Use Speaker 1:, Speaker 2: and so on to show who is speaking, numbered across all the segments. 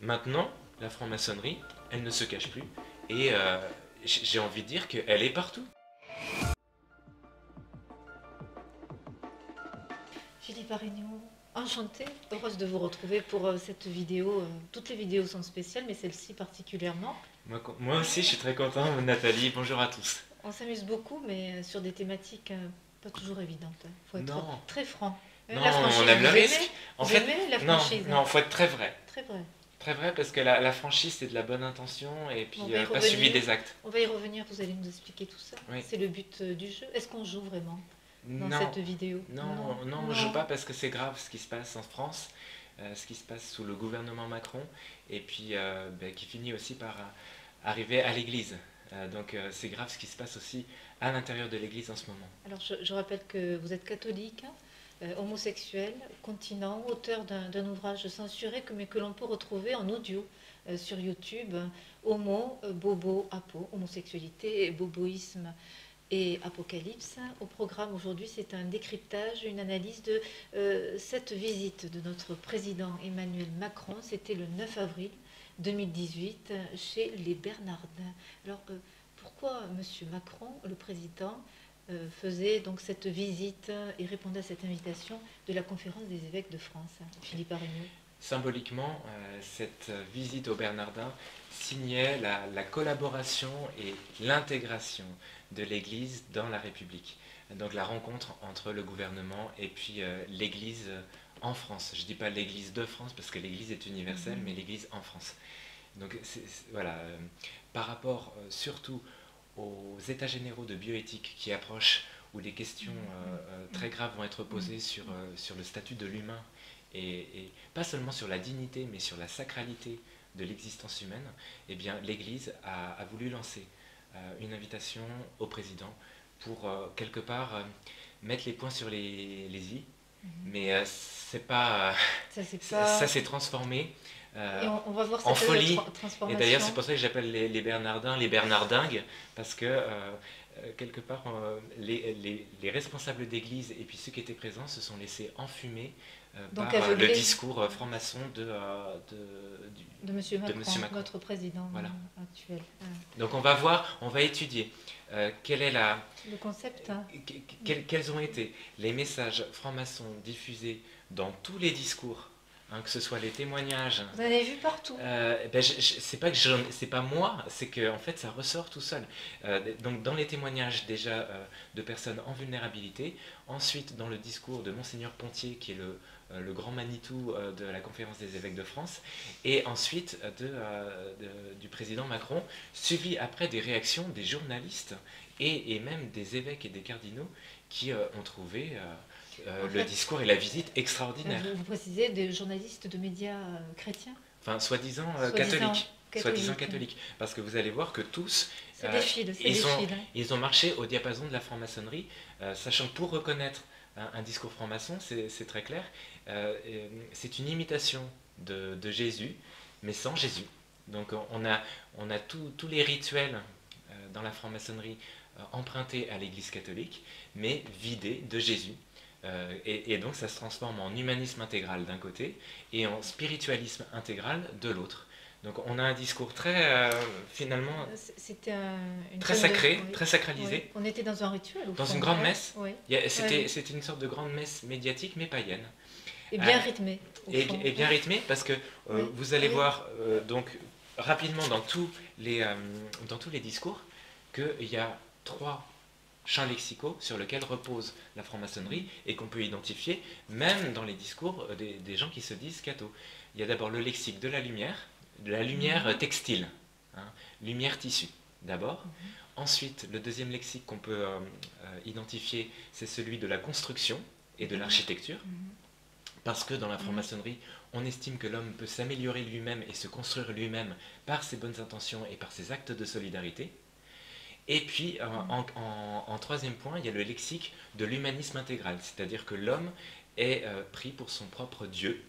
Speaker 1: maintenant, la franc-maçonnerie, elle ne se cache plus. Et j'ai envie de dire qu'elle est partout.
Speaker 2: Philippe Arignon, enchantée, heureuse de vous retrouver pour cette vidéo. Toutes les vidéos sont spéciales, mais celle-ci particulièrement.
Speaker 1: Moi aussi, je suis très content, Nathalie. Bonjour à tous.
Speaker 2: On s'amuse beaucoup, mais sur des thématiques pas toujours évidentes. Il faut être
Speaker 1: Non.
Speaker 2: très franc.
Speaker 1: Non,
Speaker 2: La franchise,
Speaker 1: on aime le
Speaker 2: vous
Speaker 1: risque.
Speaker 2: aimez,
Speaker 1: En
Speaker 2: vous
Speaker 1: fait,
Speaker 2: aimez la
Speaker 1: non,
Speaker 2: franchise?
Speaker 1: non, faut être très vrai.
Speaker 2: Très vrai.
Speaker 1: Très vrai, parce que la franchise, c'est de la bonne intention et puis
Speaker 2: On va y
Speaker 1: pas suivi
Speaker 2: revenir.
Speaker 1: des actes.
Speaker 2: On va y revenir, vous allez nous expliquer tout ça.
Speaker 1: Oui.
Speaker 2: C'est le but du jeu. Est-ce qu'on joue vraiment dans
Speaker 1: Non,
Speaker 2: cette vidéo?
Speaker 1: non, on ne joue pas parce que c'est grave ce qui se passe en France, ce qui se passe sous le gouvernement Macron, et puis qui finit aussi par arriver à l'Église. Donc c'est grave ce qui se passe aussi à l'intérieur de l'Église en ce moment.
Speaker 2: Alors je rappelle que vous êtes catholique, homosexuel, continent, auteur d'un ouvrage censuré mais que l'on peut retrouver en audio sur YouTube, Homo, Bobo, Apo, homosexualité, boboïsme et apocalypse. Au programme aujourd'hui, c'est un décryptage, une analyse de cette visite de notre président Emmanuel Macron. C'était le 9 avril 2018 chez les Bernardins. Alors pourquoi M. Macron, le président, faisait donc cette visite et répondait à cette invitation de la conférence des évêques de France, Philippe Arignon?
Speaker 1: Symboliquement, cette visite aux Bernardins signait la collaboration et l'intégration de l'Église dans la République. Donc la rencontre entre le gouvernement et puis l'Église en France. Je ne dis pas l'Église de France parce que l'Église est universelle, mais l'Église en France. Donc voilà, par rapport surtout aux états généraux de bioéthique qui approchent, où des questions très graves vont être posées sur le statut de l'humain, et pas seulement sur la dignité, mais sur la sacralité de l'existence humaine, eh bien l'Église a voulu lancer une invitation au président pour quelque part mettre les points sur les i, mais c'est pas, ça s'est transformé
Speaker 2: et on va voir
Speaker 1: en
Speaker 2: cette
Speaker 1: folie.
Speaker 2: transformation.
Speaker 1: Et d'ailleurs, c'est pour ça que j'appelle les Bernardins les Bernardingues, parce que quelque part, les responsables d'église et puis ceux qui étaient présents se sont laissés enfumer par le discours franc-maçon de
Speaker 2: M. Macron,
Speaker 1: Macron,
Speaker 2: notre président
Speaker 1: voilà.
Speaker 2: Actuel.
Speaker 1: Donc on va voir, on va étudier quel est
Speaker 2: le concept.
Speaker 1: Quels ont été les messages francs-maçons diffusés dans tous les discours, que ce soit les témoignages.
Speaker 2: Vous en avez vu partout.
Speaker 1: C'est pas moi, c'est que en fait ça ressort tout seul. Donc dans les témoignages déjà de personnes en vulnérabilité, ensuite dans le discours de Monseigneur Pontier qui est le grand Manitou de la conférence des évêques de France, et ensuite du président Macron, suivi après des réactions des journalistes et même des évêques et des cardinaux qui ont trouvé le discours et la visite extraordinaire.
Speaker 2: Vous précisez des journalistes de médias chrétiens?
Speaker 1: Enfin, soi-disant catholiques. Soi-disant catholiques. Parce que vous allez voir que tous, ils ont marché au diapason de la franc-maçonnerie, sachant que pour reconnaître un discours franc-maçon, c'est très clair, c'est une imitation de Jésus, mais sans Jésus. Donc on a tous les rituels dans la franc-maçonnerie empruntés à l'Église catholique, mais vidés de Jésus. Et donc ça se transforme en humanisme intégral d'un côté et en spiritualisme intégral de l'autre. Donc on a un discours très, finalement, très sacré, très sacralisé.
Speaker 2: Oui. On était dans un rituel.
Speaker 1: Dans une grande messe.
Speaker 2: Oui.
Speaker 1: C'était une sorte de grande messe médiatique mais païenne.
Speaker 2: Et bien rythmée.
Speaker 1: Et bien rythmée parce que vous allez voir donc rapidement dans tous les discours qu'il y a 3 champs lexicaux sur lesquels repose la franc-maçonnerie et qu'on peut identifier même dans les discours des gens qui se disent cathos. Il y a d'abord le lexique de la lumière textile, lumière tissu d'abord. Ensuite, le deuxième lexique qu'on peut identifier, c'est celui de la construction et de l'architecture. Parce que dans la franc-maçonnerie, on estime que l'homme peut s'améliorer lui-même et se construire lui-même par ses bonnes intentions et par ses actes de solidarité. Et puis, en troisième point, il y a le lexique de l'humanisme intégral, c'est-à-dire que l'homme est pris pour son propre Dieu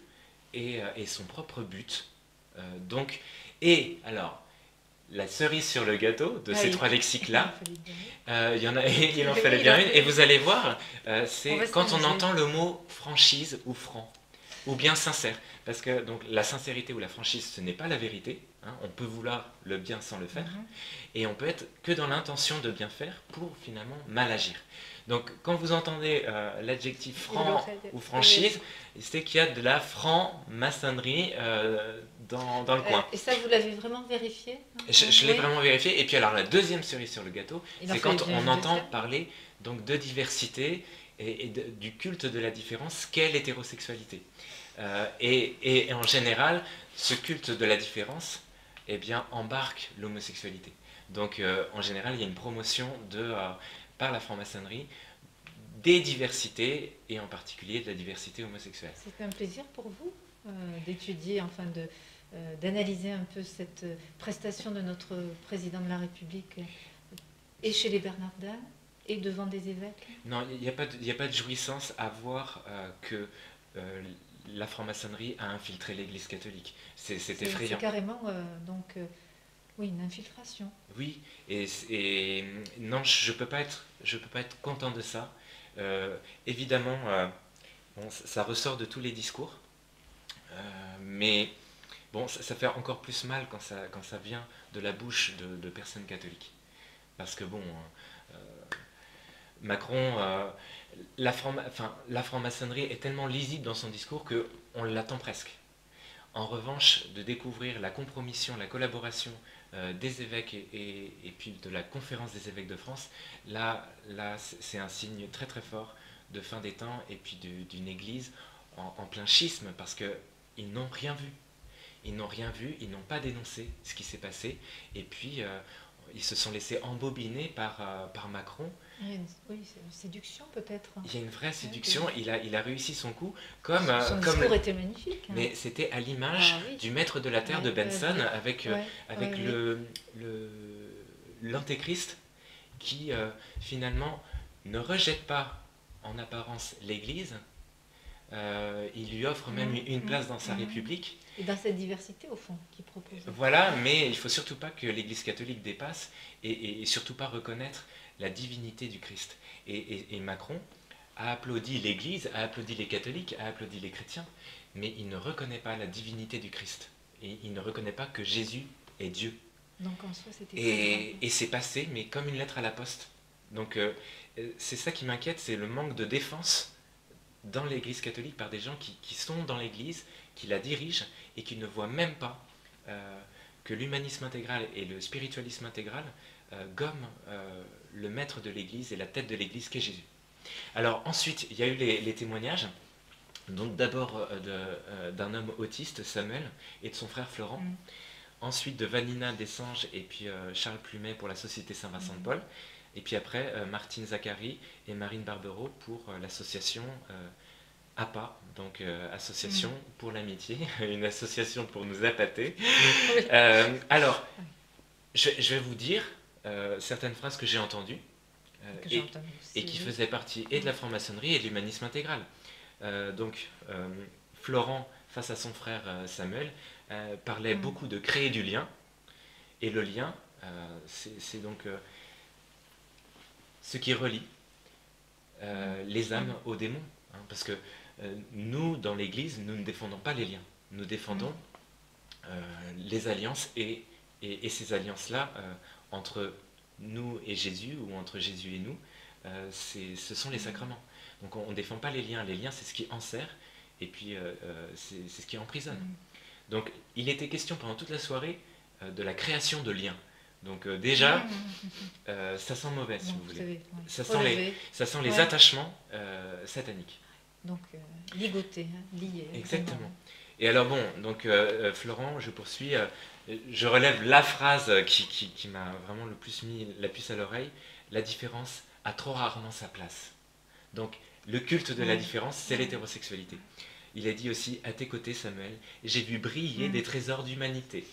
Speaker 1: et son propre but. Alors, la cerise sur le gâteau de ces 3 lexiques-là, il en fallait bien une, et vous allez voir, c'est quand on entend le mot franchise ou franc, ou bien sincère. Parce que donc, la sincérité ou la franchise, ce n'est pas la vérité. Hein, on peut vouloir le bien sans le faire. Et on peut être que dans l'intention de bien faire pour finalement mal agir. Donc quand vous entendez l'adjectif franc ou franchise, c'est qu'il y a de la franc-maçonnerie dans le coin.
Speaker 2: Et ça, vous l'avez vraiment vérifié?
Speaker 1: Je l'ai vraiment vérifié. Et puis alors la deuxième cerise sur le gâteau, c'est quand on entend parler donc, de diversité et du culte de la différence qu'est l'hétérosexualité. Et en général, ce culte de la différence embarque l'homosexualité. Donc en général, il y a une promotion par la franc-maçonnerie des diversités, et en particulier de la diversité homosexuelle.
Speaker 2: C'est un plaisir pour vous d'étudier, enfin d'analyser un peu cette prestation de notre président de la République, et chez les Bernardins, et devant des évêques?
Speaker 1: Non, il n'y a pas de jouissance à voir que la franc-maçonnerie a infiltré l'Église catholique. C'est effrayant.
Speaker 2: C'est carrément oui, une infiltration.
Speaker 1: Oui, et non, je peux pas être content de ça. Évidemment, bon, ça ressort de tous les discours, mais bon, ça fait encore plus mal quand ça vient de la bouche de personnes catholiques. Parce que bon, Macron, la franc-maçonnerie est tellement lisible dans son discours qu'on l'attend presque. En revanche, de découvrir la compromission, la collaboration des évêques et puis de la conférence des évêques de France, là c'est un signe très très fort de fin des temps et puis d'une église en plein schisme, parce qu'ils n'ont rien vu. Ils n'ont rien vu, ils n'ont pas dénoncé ce qui s'est passé, et puis ils se sont laissés embobiner par Macron.
Speaker 2: Oui, c'est une séduction peut-être.
Speaker 1: Il y a une vraie séduction, il a réussi son coup. Son
Speaker 2: discours était magnifique. Hein.
Speaker 1: Mais c'était à l'image du maître de la terre de Benson, avec l'antéchrist qui finalement ne rejette pas en apparence l'Église, il lui offre même une place dans sa République.
Speaker 2: Et dans cette diversité, au fond, qu'il propose.
Speaker 1: Voilà, mais il ne faut surtout pas que l'Église catholique dépasse, et surtout pas reconnaître la divinité du Christ. Et Macron a applaudi l'Église, a applaudi les catholiques, a applaudi les chrétiens, mais il ne reconnaît pas la divinité du Christ. Et il ne reconnaît pas que Jésus est Dieu.
Speaker 2: Donc en soi, c'était
Speaker 1: et c'est passé, mais comme une lettre à la poste. Donc c'est ça qui m'inquiète, c'est le manque de défense dans l'Église catholique par des gens qui sont dans l'Église, qui la dirigent et qui ne voient même pas que l'humanisme intégral et le spiritualisme intégral gomment le maître de l'Église et la tête de l'Église qu'est Jésus. Alors ensuite, il y a eu les témoignages, donc d'abord d'un homme autiste, Samuel, et de son frère Florent, ensuite de Vanina Dessanges et puis Charles Plumet pour la Société Saint-Vincent de Paul, et puis après Martine Zacharie et Marine Barbero pour l'association APA, donc Association pour l'amitié, une association pour nous appâter. Alors, je vais vous dire certaines phrases que j'ai entendues et qui faisaient partie et de la franc-maçonnerie et de l'humanisme intégral. Donc, Florent, face à son frère Samuel, parlait beaucoup de créer du lien, et le lien, c'est donc ce qui relie les âmes aux démons, hein, parce que nous, dans l'Église, nous ne défendons pas les liens, nous défendons les alliances, et ces alliances-là, entre nous et Jésus, ou entre Jésus et nous, ce sont les sacrements. Donc on ne défend pas les liens c'est ce qui enserre, et puis c'est ce qui emprisonne. Donc il était question pendant toute la soirée de la création de liens. Donc déjà, ça sent mauvais, si vous voulez. Ça sent les attachements sataniques.
Speaker 2: Donc ligoté, lié.
Speaker 1: Exactement. Et alors bon, donc Florent, je poursuis, je relève la phrase qui m'a vraiment le plus mis la puce à l'oreille: la différence a trop rarement sa place. Donc le culte de la différence, c'est l'hétérosexualité. Il a dit aussi: à tes côtés, Samuel, j'ai vu briller des trésors d'humanité.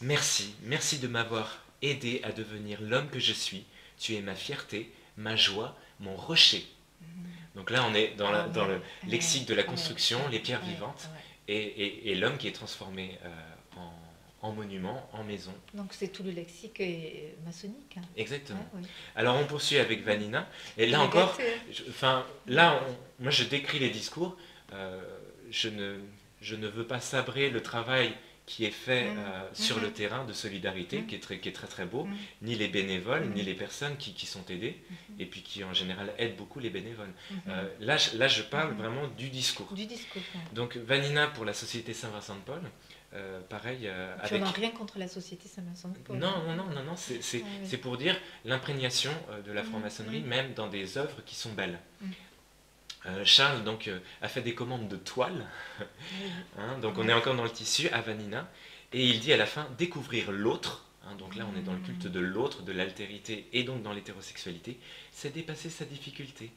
Speaker 1: Merci de m'avoir aidé à devenir l'homme que je suis. Tu es ma fierté, ma joie, mon rocher. Donc là, on est dans le lexique de la construction, les pierres vivantes, et l'homme qui est transformé en monument, en maison.
Speaker 2: Donc c'est tout le lexique maçonnique. Hein.
Speaker 1: Exactement. Alors on poursuit avec Vanina, et là encore, moi je décris les discours, je ne veux pas sabrer le travail qui est fait sur le terrain de solidarité, qui est très très beau, ni les bénévoles, ni les personnes qui sont aidées, et puis qui en général aident beaucoup les bénévoles. Là, je parle vraiment du discours.
Speaker 2: Du discours.
Speaker 1: Donc Vanina pour la Société Saint-Vincent-de-Paul, pareil.
Speaker 2: Tu n'as rien contre la Société Saint-Vincent-de-Paul.
Speaker 1: Non, c'est pour dire l'imprégnation de la franc-maçonnerie, même dans des œuvres qui sont belles. Charles donc, a fait des commandes de toile, donc on est encore dans le tissu, à Vanina, et il dit à la fin découvrir l'autre, donc là on est dans le culte de l'autre, de l'altérité, et donc dans l'hétérosexualité, c'est dépasser sa difficulté.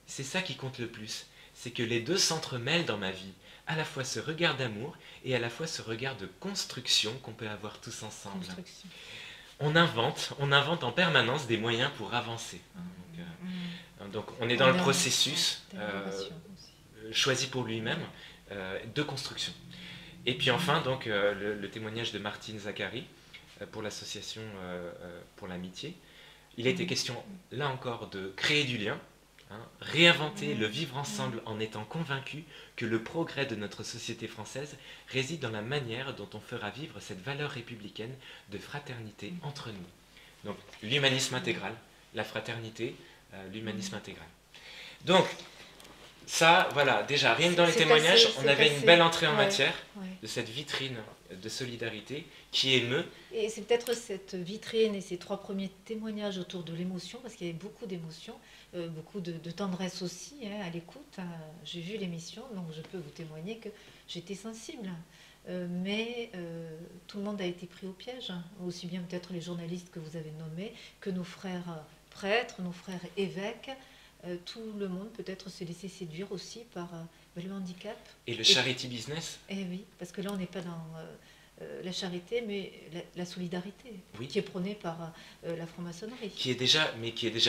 Speaker 1: C'est ça qui compte le plus, c'est que les deux s'entremêlent dans ma vie, à la fois ce regard d'amour et à la fois ce regard de construction qu'on peut avoir tous ensemble. On invente en permanence des moyens pour avancer. Donc on est dans le processus choisi pour lui-même de construction. Et puis enfin donc le témoignage de Martine Zacharie pour l'association pour l'amitié. Il était question là encore de créer du lien, réinventer le vivre ensemble en étant convaincu que le progrès de notre société française réside dans la manière dont on fera vivre cette valeur républicaine de fraternité entre nous. Donc l'humanisme intégral, la fraternité, l'humanisme intégral. Donc, ça, voilà, déjà, rien que dans les témoignages, on avait une belle entrée en matière de cette vitrine de solidarité qui émeut.
Speaker 2: Et c'est peut-être cette vitrine et ces 3 premiers témoignages autour de l'émotion, parce qu'il y avait beaucoup d'émotions, beaucoup de tendresse aussi à l'écoute. J'ai vu l'émission, donc je peux vous témoigner que j'étais sensible. Mais tout le monde a été pris au piège, aussi bien peut-être les journalistes que vous avez nommés, que nos frères prêtres, nos frères évêques, tout le monde peut-être se laisser séduire aussi par le handicap.
Speaker 1: Et le charity business.
Speaker 2: Eh oui, parce que là on n'est pas dans la charité, mais la solidarité, qui est prônée par la franc-maçonnerie.
Speaker 1: Qui est déjà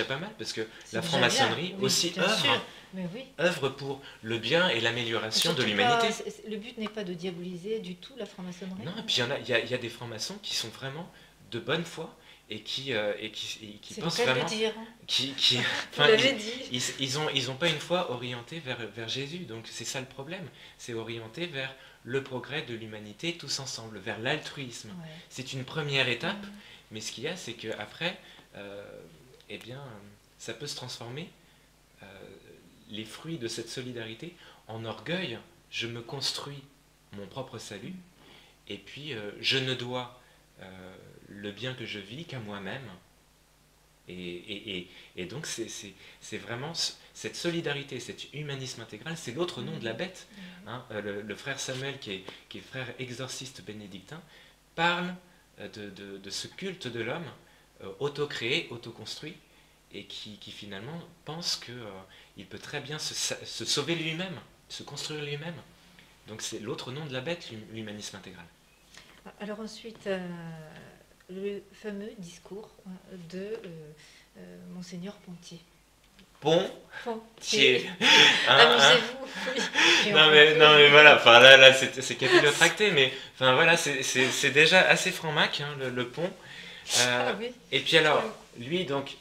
Speaker 1: pas mal, parce que la franc-maçonnerie aussi œuvre pour le bien et l'amélioration de l'humanité.
Speaker 2: Le but n'est pas de diaboliser du tout la franc-maçonnerie.
Speaker 1: Non, et puis il y a des francs-maçons qui sont vraiment de bonne foi, et qui pensent vraiment, ils ont pas une foi orientée vers Jésus, donc c'est ça le problème, c'est orienté vers le progrès de l'humanité tous ensemble, vers l'altruisme. C'est une première étape, mais ce qu'il y a, c'est qu'après, ça peut se transformer, les fruits de cette solidarité, en orgueil. Je me construis mon propre salut, et puis je ne dois le bien que je vis qu'à moi-même. Et donc c'est vraiment cette solidarité, cet humanisme intégral, c'est l'autre nom de la bête. Le frère Samuel, qui est frère exorciste bénédictin, parle de ce culte de l'homme auto-créé, auto-construit, et qui finalement pense qu'il peut très bien se sauver lui-même, se construire lui-même. Donc c'est l'autre nom de la bête, l'humanisme intégral.
Speaker 2: Alors ensuite, le fameux discours de Monseigneur Pontier.
Speaker 1: Pontier.
Speaker 2: Amusez-vous.
Speaker 1: Non mais voilà, enfin là c'est capillotracté, mais enfin voilà, c'est déjà assez franc-mac, le pont. Et puis alors, lui donc,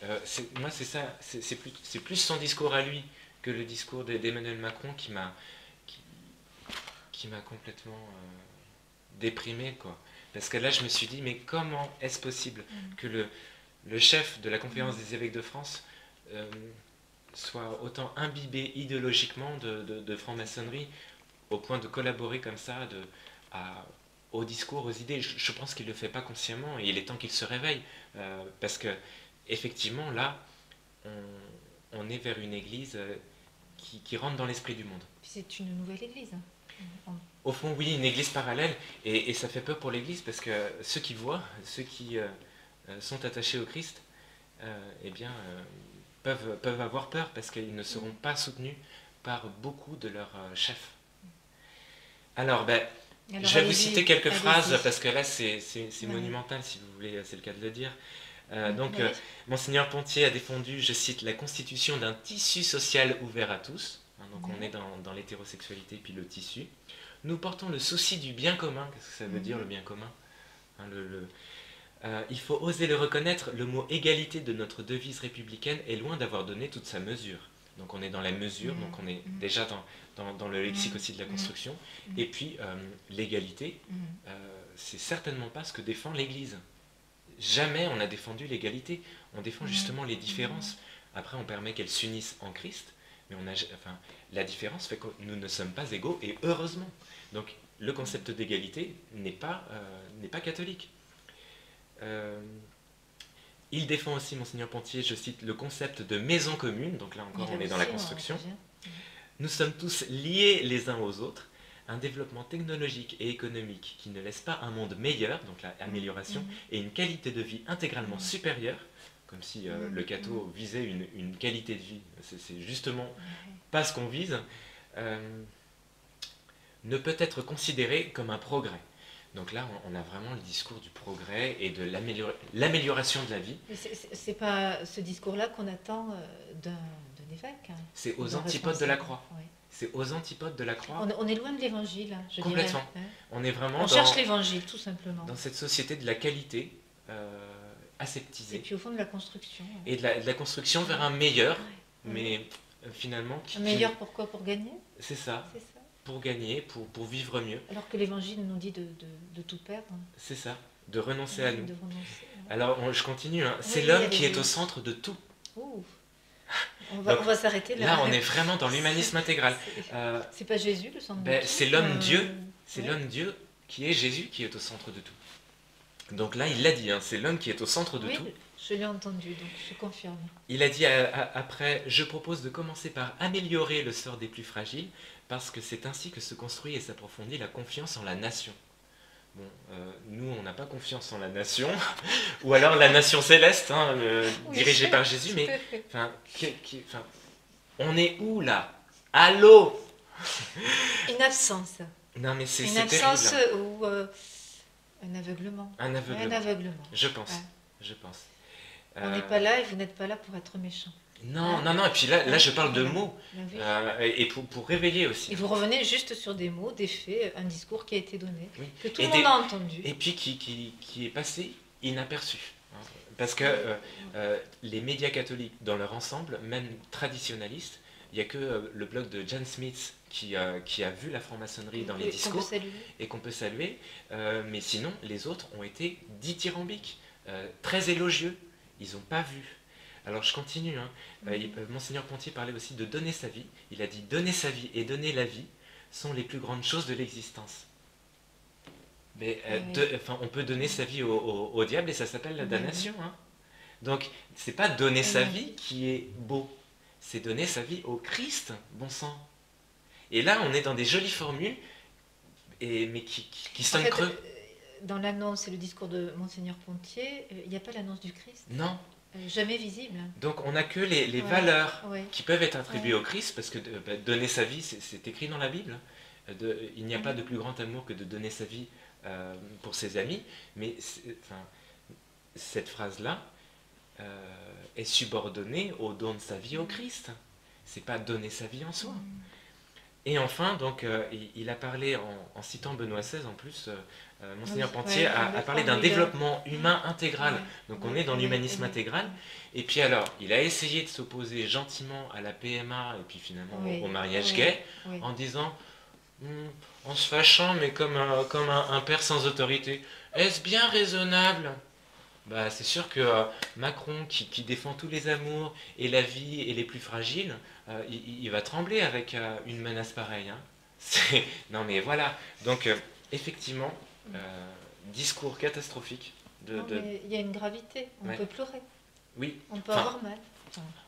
Speaker 1: moi c'est ça, c'est plus son discours à lui que le discours d'Emmanuel Macron qui m'a complètement déprimé, quoi. Parce que là je me suis dit, mais comment est-ce possible que le chef de la conférence des évêques de France soit autant imbibé idéologiquement de franc-maçonnerie au point de collaborer comme ça au discours, aux idées. Je pense qu'il ne le fait pas consciemment, et il est temps qu'il se réveille, parce que effectivement là on est vers une église qui rentre dans l'esprit du monde.
Speaker 2: C'est une nouvelle église.
Speaker 1: Au fond, oui, une église parallèle, et ça fait peur pour l'église, parce que ceux qui voient, ceux qui sont attachés au Christ, peuvent avoir peur, parce qu'ils ne seront pas soutenus par beaucoup de leurs chefs. Alors, je vais vous citer quelques phrases, parce que là c'est monumental, si vous voulez, c'est le cas de le dire. Monseigneur Pontier a défendu, je cite, la constitution d'un tissu social ouvert à tous. Donc on est dans l'hétérosexualité puis le tissu. Nous portons le souci du bien commun. Qu'est-ce que ça veut dire, le bien commun? Il faut oser le reconnaître, le mot égalité de notre devise républicaine est loin d'avoir donné toute sa mesure. donc on est dans la mesure, donc on est déjà dans le lexique aussi de la construction. Et puis l'égalité, c'est certainement pas ce que défend l'Église. Jamais on a défendu l'égalité, on défend justement les différences. Après on permet qu'elles s'unissent en Christ, mais la différence fait que nous ne sommes pas égaux, et heureusement. Donc le concept d'égalité n'est pas catholique. Il défend aussi, Monseigneur Pontier, je cite, le concept de maison commune, donc là encore on est dans la construction. Nous sommes tous liés les uns aux autres, un développement technologique et économique qui ne laisse pas un monde meilleur, donc l'amélioration, et une qualité de vie intégralement supérieure, comme si le catho visait une qualité de vie, c'est justement pas ce qu'on vise, ne peut être considéré comme un progrès. Donc là, on a vraiment le discours du progrès et de l'amélioration de la vie.
Speaker 2: C'est pas ce discours-là qu'on attend d'un évêque. Hein,
Speaker 1: c'est aux antipodes de la croix. Oui. C'est aux antipodes de la croix.
Speaker 2: On est loin de l'évangile, je
Speaker 1: complètement.
Speaker 2: Dirais, hein.
Speaker 1: On est vraiment
Speaker 2: cherche l'évangile, tout simplement.
Speaker 1: Dans cette société de la qualité aseptisée.
Speaker 2: Et puis au fond de la construction.
Speaker 1: Et de la construction vers un meilleur, mais finalement...
Speaker 2: Un meilleur pourquoi? Pour gagner?
Speaker 1: C'est ça. Pour gagner, pour vivre mieux.
Speaker 2: Alors que l'évangile nous dit de tout perdre.
Speaker 1: C'est ça, de renoncer à nous.
Speaker 2: De renoncer,
Speaker 1: Alors je continue, hein. C'est l'homme qui est au centre de tout.
Speaker 2: Ouh. On va s'arrêter là.
Speaker 1: Là, on est vraiment dans l'humanisme intégral.
Speaker 2: C'est pas Jésus le centre de tout.
Speaker 1: C'est l'homme Dieu, c'est l'homme Dieu qui est Jésus qui est au centre de tout. Donc là, il l'a dit, hein, c'est l'homme qui est au centre de tout.
Speaker 2: Je l'ai entendu, donc je confirme.
Speaker 1: Il a dit après, je propose de commencer par améliorer le sort des plus fragiles, parce que c'est ainsi que se construit et s'approfondit la confiance en la nation. Bon, nous, on n'a pas confiance en la nation, ou alors la nation céleste, hein, dirigée par Jésus, mais on est où là? Allô?
Speaker 2: Une absence.
Speaker 1: Non, mais c'est
Speaker 2: une
Speaker 1: terrible.
Speaker 2: Absence ou un aveuglement.
Speaker 1: Un aveuglement.
Speaker 2: Un aveuglement.
Speaker 1: Je pense.
Speaker 2: On n'est pas là et vous n'êtes pas là pour être méchant.
Speaker 1: Non, et puis là je parle de mots, et pour réveiller aussi.
Speaker 2: Et vous revenez juste sur des mots, des faits, un discours qui a été donné, que tout le monde a entendu.
Speaker 1: Et puis qui est passé inaperçu. Hein, parce que les médias catholiques, dans leur ensemble, même traditionnalistes, il n'y a que le blog de John Smith qui a vu la franc-maçonnerie dans les discours, et qu'on peut saluer, mais sinon les autres ont été dithyrambiques, très élogieux, ils n'ont pas vu. Alors je continue, hein. Monseigneur Pontier parlait aussi de donner sa vie. Il a dit donner sa vie et donner la vie sont les plus grandes choses de l'existence. Mais on peut donner sa vie au diable et ça s'appelle la damnation. Hein. Donc c'est pas donner sa vie qui est beau, c'est donner sa vie au Christ, bon sang. Et là on est dans des jolies formules, mais qui sonnent creux.
Speaker 2: Dans l'annonce et le discours de Monseigneur Pontier, il n'y a pas l'annonce du Christ.
Speaker 1: Non.
Speaker 2: Jamais visible.
Speaker 1: Donc on n'a que les valeurs qui peuvent être attribuées au Christ, parce que donner sa vie, c'est écrit dans la Bible. Il n'y a pas de plus grand amour que de donner sa vie pour ses amis, mais cette phrase-là est subordonnée au don de sa vie au Christ. C'est pas donner sa vie en soi. Et enfin, donc, il a parlé, en citant Benoît XVI en plus, Monseigneur Pontier a parlé d'un développement humain intégral. Donc on est dans l'humanisme intégral. Et puis alors, il a essayé de s'opposer gentiment à la PMA et puis finalement au mariage gay, en disant, en se fâchant, mais comme un père sans autorité, est-ce bien raisonnable? Bah, c'est sûr que Macron, qui défend tous les amours et la vie et les plus fragiles, il va trembler avec une menace pareille. Hein. Non mais voilà, donc effectivement, discours catastrophique.
Speaker 2: Il y a une gravité, on peut pleurer.
Speaker 1: Oui.
Speaker 2: On peut avoir mal.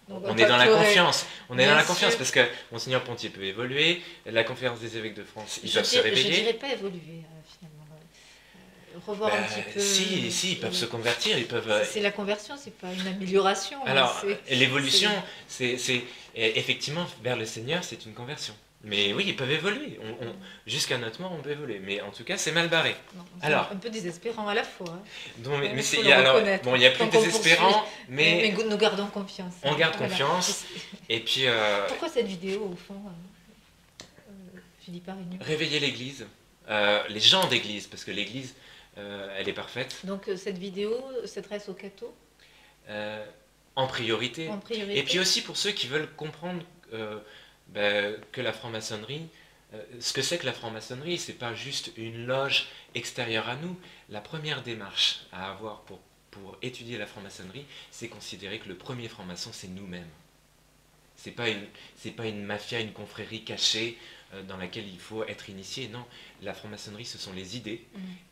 Speaker 1: On est dans la confiance. On est dans la confiance parce que Monseigneur Pontier peut évoluer, la conférence des évêques de France, ils peuvent se réveiller.
Speaker 2: Je ne dirais pas évoluer finalement. Revoir un petit peu.
Speaker 1: Si, ils peuvent se convertir, ils peuvent.
Speaker 2: C'est la conversion, c'est pas une amélioration.
Speaker 1: Alors, l'évolution, c'est effectivement vers le Seigneur, c'est une conversion. Mais oui, ils peuvent évoluer. Jusqu'à notre mort, on peut évoluer. Mais en tout cas, c'est mal barré.
Speaker 2: Alors, un peu désespérant à la fois. Hein.
Speaker 1: Non, mais il y a plus désespérant, mais
Speaker 2: nous gardons confiance.
Speaker 1: On garde confiance. Et puis.
Speaker 2: Pourquoi cette vidéo, au fond, Philippe Arrignon?
Speaker 1: Réveiller l'Église, les gens d'Église, parce que l'Église, elle est parfaite.
Speaker 2: Donc cette vidéo s'adresse aux cathos
Speaker 1: en priorité. Et puis aussi pour ceux qui veulent comprendre que la franc-maçonnerie, ce que c'est que la franc-maçonnerie, c'est pas juste une loge extérieure à nous. La première démarche à avoir pour étudier la franc-maçonnerie, c'est considérer que le premier franc-maçon, c'est nous-mêmes. C'est pas une mafia, une confrérie cachée dans laquelle il faut être initié. Non, la franc-maçonnerie, ce sont les idées.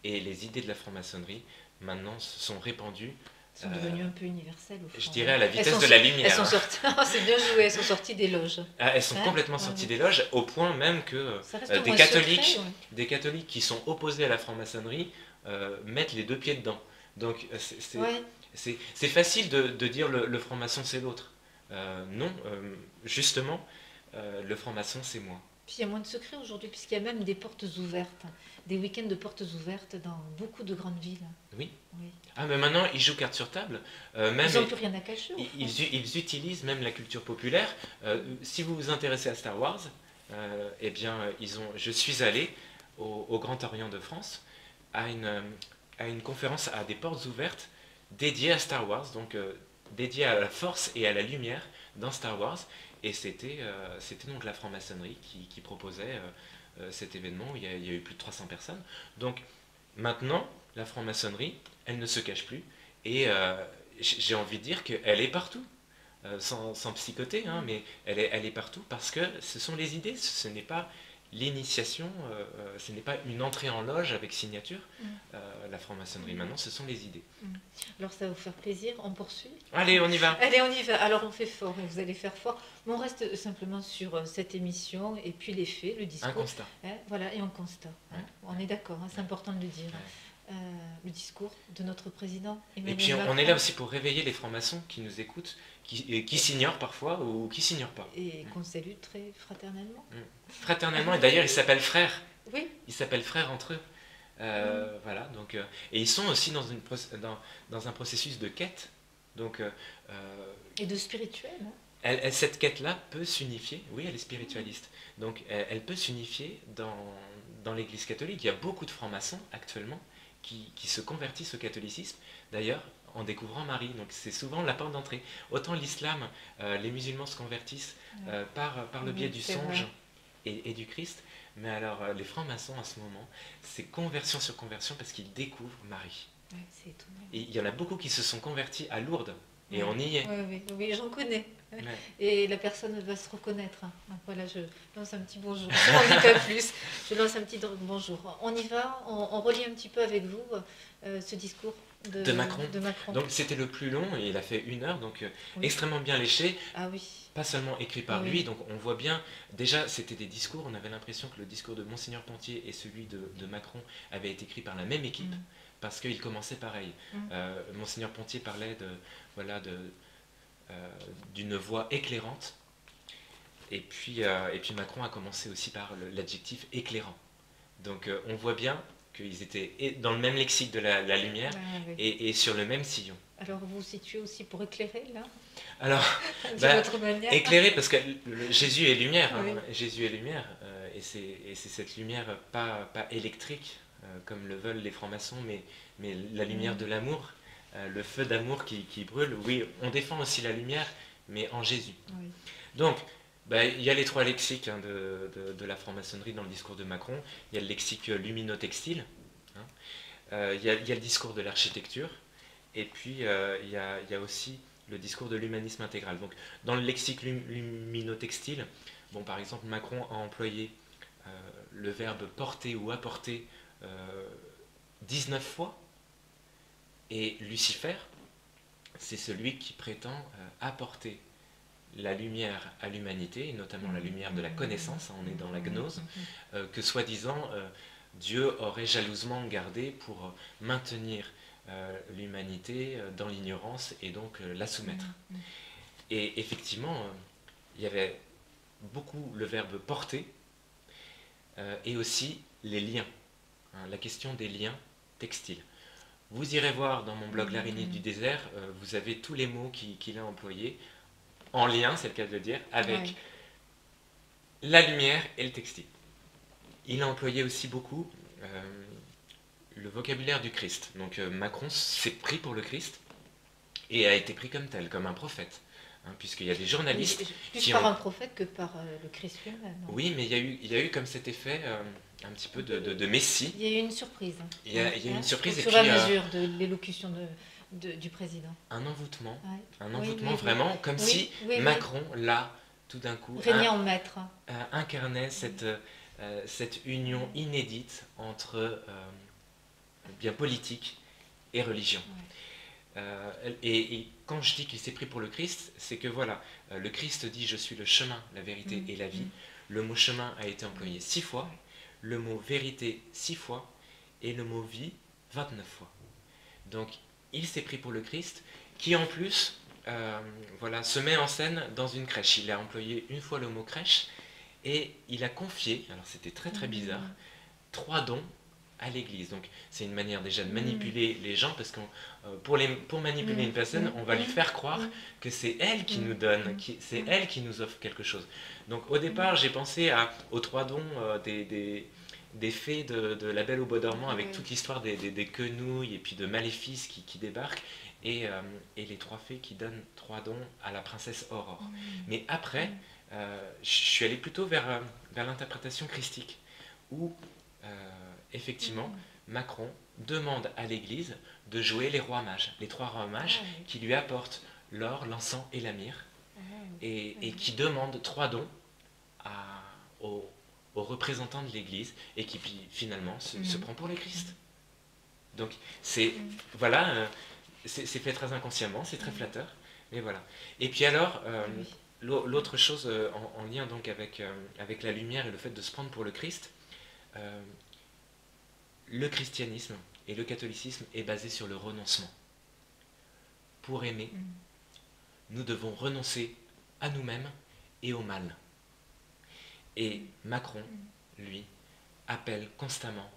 Speaker 1: Et les idées de la franc-maçonnerie, maintenant, se sont répandues.
Speaker 2: Elles sont devenues un peu universelles, au fond.
Speaker 1: Je dirais à la vitesse de la lumière.
Speaker 2: Elles sont sorties, c'est bien joué, elles sont sorties des loges.
Speaker 1: Elles sont complètement sorties des loges, au point même que des catholiques qui sont opposés à la franc-maçonnerie mettent les deux pieds dedans. Donc c'est facile de dire le franc-maçon c'est l'autre. Non, justement, le franc-maçon c'est moi.
Speaker 2: Puis il y a moins de secrets aujourd'hui, puisqu'il y a même des portes ouvertes, des week-ends de portes ouvertes dans beaucoup de grandes villes.
Speaker 1: Oui. Ah, mais maintenant, ils jouent carte sur table. Même
Speaker 2: ils n'ont plus rien à cacher.
Speaker 1: Ils utilisent même la culture populaire. Si vous vous intéressez à Star Wars, eh bien, je suis allé au Grand Orient de France à une conférence à des portes ouvertes dédiées à Star Wars, donc dédiées à la force et à la lumière dans Star Wars. Et c'était donc la franc-maçonnerie qui proposait cet événement où il y a eu plus de 300 personnes. Donc maintenant, la franc-maçonnerie, elle ne se cache plus. Et j'ai envie de dire qu'elle est partout. Sans psychoter, hein, mais elle est partout parce que ce sont les idées, ce n'est pas l'initiation, ce n'est pas une entrée en loge avec signature. La franc-maçonnerie maintenant, ce sont les idées.
Speaker 2: Alors ça va vous faire plaisir, on poursuit.
Speaker 1: Allez, on y va.
Speaker 2: Allez, on y va. Alors on fait fort, et vous allez faire fort. Mais on reste simplement sur cette émission et puis les faits, le discours.
Speaker 1: Un constat.
Speaker 2: Voilà, et un constat. On est d'accord, c'est important de le dire. Le discours de notre président Emmanuel
Speaker 1: Macron. Et puis
Speaker 2: Macron.
Speaker 1: on est là aussi pour réveiller les francs-maçons qui nous écoutent, qui s'ignorent parfois ou qui s'ignorent pas.
Speaker 2: Et qu'on salue très fraternellement.
Speaker 1: Fraternellement, et d'ailleurs ils s'appellent frères.
Speaker 2: Oui.
Speaker 1: Ils s'appellent frères entre eux. Voilà, donc, et ils sont aussi dans un processus de quête. Donc,
Speaker 2: et de spirituel. Hein.
Speaker 1: Cette quête-là peut s'unifier, oui, elle est spiritualiste. Donc elle peut s'unifier dans l'Église catholique. Il y a beaucoup de francs-maçons actuellement qui se convertissent au catholicisme, d'ailleurs en découvrant Marie. Donc c'est souvent la porte d'entrée. Autant l'islam, les musulmans se convertissent par le biais du songe et du Christ, mais alors les francs-maçons en ce moment, c'est conversion sur conversion parce qu'ils découvrent Marie.
Speaker 2: Ouais, c'est étonnant.
Speaker 1: Et il y en a beaucoup qui se sont convertis à Lourdes, et on y est.
Speaker 2: Oui, j'en connais.
Speaker 1: Ouais.
Speaker 2: Et la personne va se reconnaître. Donc voilà, je lance un petit bonjour. Je n'en dis pas plus. Je lance un petit bonjour. On y va, on relie un petit peu avec vous ce discours de Macron.
Speaker 1: Donc c'était le plus long, et il a fait 1 heure, donc extrêmement bien léché.
Speaker 2: Ah oui.
Speaker 1: Pas seulement écrit par lui, donc on voit bien, déjà c'était des discours, on avait l'impression que le discours de Monseigneur Pontier et celui de Macron avaient été écrits par la même équipe, parce qu'ils commençaient pareil. Monseigneur Pontier parlait d'une voix éclairante, et puis Macron a commencé aussi par l'adjectif éclairant. Donc on voit bien qu'ils étaient dans le même lexique de la lumière et sur le même sillon. Alors
Speaker 2: vous vous situez aussi pour éclairer là?
Speaker 1: Alors, éclairer parce que Jésus est lumière, Jésus est lumière, et c'est cette lumière pas électrique comme le veulent les francs-maçons, mais la lumière de l'amour, le feu d'amour qui brûle. Oui, on défend aussi la lumière, mais en Jésus. Oui. Donc, il y a les 3 lexiques de la franc-maçonnerie dans le discours de Macron. Il y a le lexique lumino-textile, il y a le discours de l'architecture, et puis il y a aussi le discours de l'humanisme intégral. Donc, dans le lexique lumino-textile, par exemple, Macron a employé le verbe porter ou apporter 19 fois, et Lucifer, c'est celui qui prétend apporter la lumière à l'humanité, et notamment la lumière de la connaissance, on est dans la gnose, que soi-disant Dieu aurait jalousement gardé pour maintenir l'humanité dans l'ignorance et donc la soumettre. Et effectivement, il y avait beaucoup le verbe porter et aussi les liens, la question des liens textiles. Vous irez voir dans mon blog L'Araignée du désert, vous avez tous les mots qu'il a employés en lien, c'est le cas de le dire, avec la lumière et le textile. Il a employé aussi beaucoup le vocabulaire du Christ. Donc Macron s'est pris pour le Christ et a été pris comme tel, comme un prophète. hein, puisqu'il y a des
Speaker 2: Oui,
Speaker 1: journalistes
Speaker 2: plus
Speaker 1: qui
Speaker 2: par
Speaker 1: ont...
Speaker 2: un prophète que par le Christ lui-même. Hein.
Speaker 1: Oui, mais il y a eu comme cet effet un petit peu de messie.
Speaker 2: Il y a eu une surprise.
Speaker 1: Il y a eu une surprise
Speaker 2: Au
Speaker 1: et
Speaker 2: fur et à
Speaker 1: puis
Speaker 2: mesure de l'élocution du président.
Speaker 1: un envoûtement.
Speaker 2: Ouais.
Speaker 1: Un
Speaker 2: Oui,
Speaker 1: envoûtement
Speaker 2: oui, oui.
Speaker 1: vraiment, comme
Speaker 2: Oui,
Speaker 1: si
Speaker 2: oui, oui.
Speaker 1: Macron, là, tout d'un coup,
Speaker 2: Régner en maître.
Speaker 1: incarnait cette union inédite entre bien politique et religion.
Speaker 2: Ouais.
Speaker 1: Et quand je dis qu'il s'est pris pour le Christ, c'est que voilà, le Christ dit je suis le chemin, la vérité et la vie. Le mot chemin a été employé 6 fois, le mot vérité 6 fois et le mot vie 29 fois. Donc il s'est pris pour le Christ qui en plus voilà, se met en scène dans une crèche. Il a employé une fois le mot crèche et il a confié, alors c'était très très bizarre, 3 dons à l'église. Donc c'est une manière déjà de manipuler les gens parce que pour manipuler une personne, on va lui faire croire que c'est elle qui nous donne, c'est elle qui nous offre quelque chose. Donc au départ, j'ai pensé aux 3 dons des fées de La Belle au Bois dormant avec toute l'histoire des quenouilles et puis de Maléfice qui débarquent et les 3 fées qui donnent 3 dons à la princesse Aurore. Mais après, je suis allé plutôt vers l'interprétation christique où effectivement, Macron demande à l'Église de jouer les rois mages, les 3 rois mages qui lui apportent l'or, l'encens et la myrrhe, et qui demandent 3 dons aux représentants de l'Église, et qui puis, finalement se prend pour le Christ. Donc, c'est voilà, c'est fait très inconsciemment, c'est très flatteur, mais voilà. Et puis alors, l'autre chose en lien donc avec la lumière et le fait de se prendre pour le Christ, le christianisme et le catholicisme est basé sur le renoncement. Pour aimer, nous devons renoncer à nous-mêmes et au mal. Et Macron, lui, appelle constamment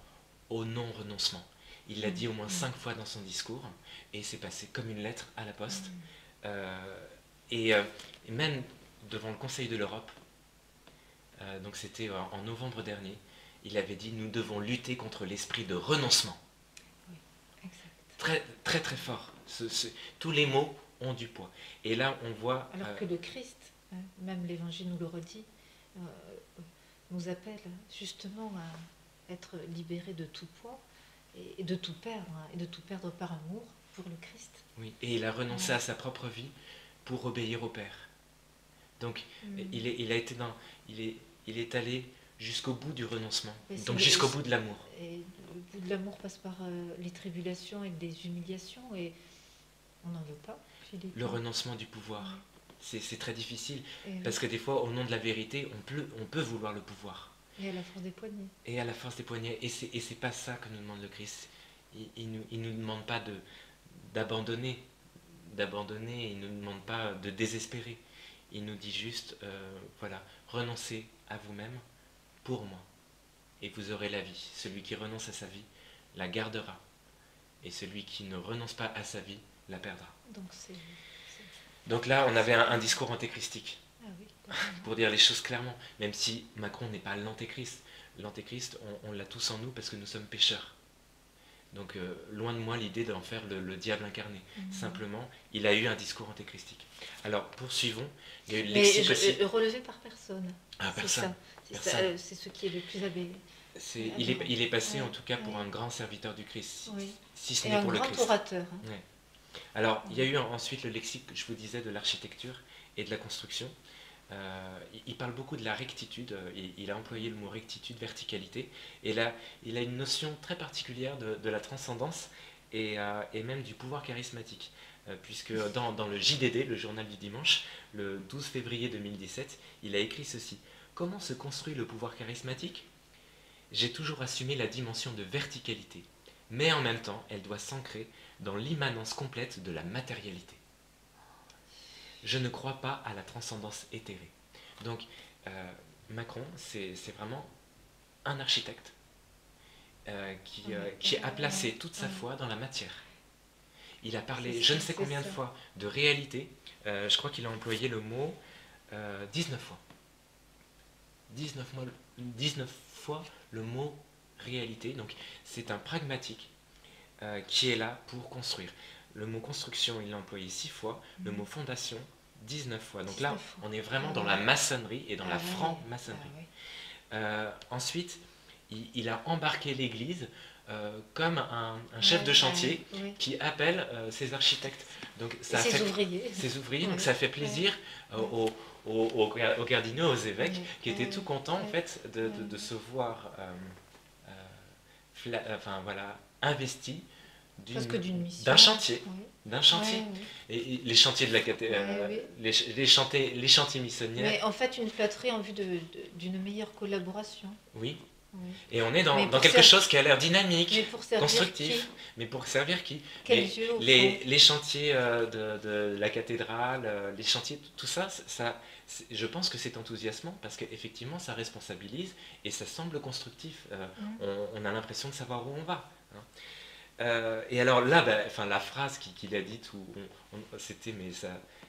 Speaker 1: au non-renoncement. Il l'a dit au moins 5 fois dans son discours, et c'est passé comme une lettre à la poste. Et même devant le Conseil de l'Europe, donc c'était en novembre dernier, il avait dit nous devons lutter contre l'esprit de renoncement.
Speaker 2: Oui, exact.
Speaker 1: Très très très fort. Tous les mots ont du poids. Et là on voit...
Speaker 2: Alors que le Christ, même l'Évangile nous le redit, nous appelle justement à être libérés de tout poids et de tout perdre, et de tout perdre par amour pour le Christ.
Speaker 1: Oui, et il a renoncé à sa propre vie pour obéir au Père. Donc il est allé jusqu'au bout du renoncement, donc jusqu'au bout de l'amour.
Speaker 2: Et le bout de l'amour passe par les tribulations et les humiliations, et on n'en veut pas, Philippe.
Speaker 1: Le renoncement du pouvoir, c'est très difficile, parce que des fois, au nom de la vérité, on peut vouloir le pouvoir.
Speaker 2: Et à la force des poignets.
Speaker 1: Et à la force des poignets, et c'est pas ça que nous demande le Christ. Il nous demande pas d'abandonner, il nous demande pas de désespérer. Il nous dit juste, voilà, renoncez à vous-même pour moi, et vous aurez la vie. Celui qui renonce à sa vie la gardera, et celui qui ne renonce pas à sa vie la perdra. Donc là, on avait un discours antéchristique, pour dire les choses clairement, même si Macron n'est pas l'antéchrist. L'antéchrist, on l'a tous en nous parce que nous sommes pécheurs. Donc loin de moi l'idée d'en faire le diable incarné. Simplement, il a eu un discours antéchristique. Alors poursuivons. Il y a eu le lexique aussi.
Speaker 2: Relevé par personne.
Speaker 1: Personne.
Speaker 2: C'est ce qui est le plus abeillé.
Speaker 1: Il est passé en tout cas pour un grand serviteur du Christ, si ce
Speaker 2: n'est
Speaker 1: n'est pour le
Speaker 2: Christ. Un grand orateur.
Speaker 1: Alors il y a eu ensuite le lexique que je vous disais de l'architecture et de la construction. Il parle beaucoup de la rectitude, il a employé le mot rectitude, verticalité, et là il a une notion très particulière de la transcendance et même du pouvoir charismatique, puisque dans le JDD, le journal du dimanche, le 12 février 2017, il a écrit ceci: comment se construit le pouvoir charismatique? J'ai toujours assumé la dimension de verticalité, mais en même temps elle doit s'ancrer dans l'immanence complète de la matérialité. Je ne crois pas à la transcendance éthérée. Donc, Macron, c'est vraiment un architecte qui a placé toute sa foi dans la matière. Il a parlé je ne sais combien de fois de réalité. Je crois qu'il a employé le mot 19 fois. 19 fois le mot réalité. Donc, c'est un pragmatique qui est là pour construire. Le mot construction, il l'a employé 6 fois. Le mot fondation, 19 fois. Donc
Speaker 2: 19
Speaker 1: là,
Speaker 2: fois.
Speaker 1: on est vraiment
Speaker 2: Ah
Speaker 1: dans
Speaker 2: ouais.
Speaker 1: la maçonnerie et dans la
Speaker 2: Ah ouais.
Speaker 1: franc-maçonnerie.
Speaker 2: Ah ouais.
Speaker 1: Ensuite, il a embarqué l'Église comme un chef
Speaker 2: Ouais,
Speaker 1: de chantier
Speaker 2: ouais.
Speaker 1: qui appelle ses architectes. Donc
Speaker 2: Et
Speaker 1: ça a
Speaker 2: ses
Speaker 1: fait
Speaker 2: ouvriers.
Speaker 1: ses ouvriers, donc
Speaker 2: Ouais,
Speaker 1: ça fait
Speaker 2: ouais,
Speaker 1: plaisir
Speaker 2: ouais,
Speaker 1: aux cardinaux, aux évêques,
Speaker 2: ouais,
Speaker 1: qui étaient tout
Speaker 2: ouais,
Speaker 1: contents en
Speaker 2: ouais,
Speaker 1: fait de
Speaker 2: ouais.
Speaker 1: se voir enfin, voilà, investis
Speaker 2: Presque d'une
Speaker 1: d'un
Speaker 2: mission.
Speaker 1: chantier.
Speaker 2: Ouais,
Speaker 1: D'un
Speaker 2: ouais,
Speaker 1: chantier.
Speaker 2: ouais.
Speaker 1: Et les chantiers de la
Speaker 2: Ouais, oui.
Speaker 1: les chantiers missionnaires,
Speaker 2: Mais en fait, une flatterie en vue d'une meilleure collaboration.
Speaker 1: oui.
Speaker 2: Oui.
Speaker 1: Et on est
Speaker 2: Mais
Speaker 1: dans
Speaker 2: pour,
Speaker 1: quelque
Speaker 2: ser-
Speaker 1: chose qui a l'air
Speaker 2: mais
Speaker 1: dynamique,
Speaker 2: pour servir qui?
Speaker 1: constructif. Mais pour servir qui?
Speaker 2: Quel Dieu au fond?
Speaker 1: Les chantiers de la cathédrale, les chantiers, tout ça, je pense que c'est enthousiasmant parce qu'effectivement ça responsabilise et ça semble constructif. On a l'impression de savoir où on va. Hein. Et alors là, enfin, la phrase qu'il a dite, c'était, mais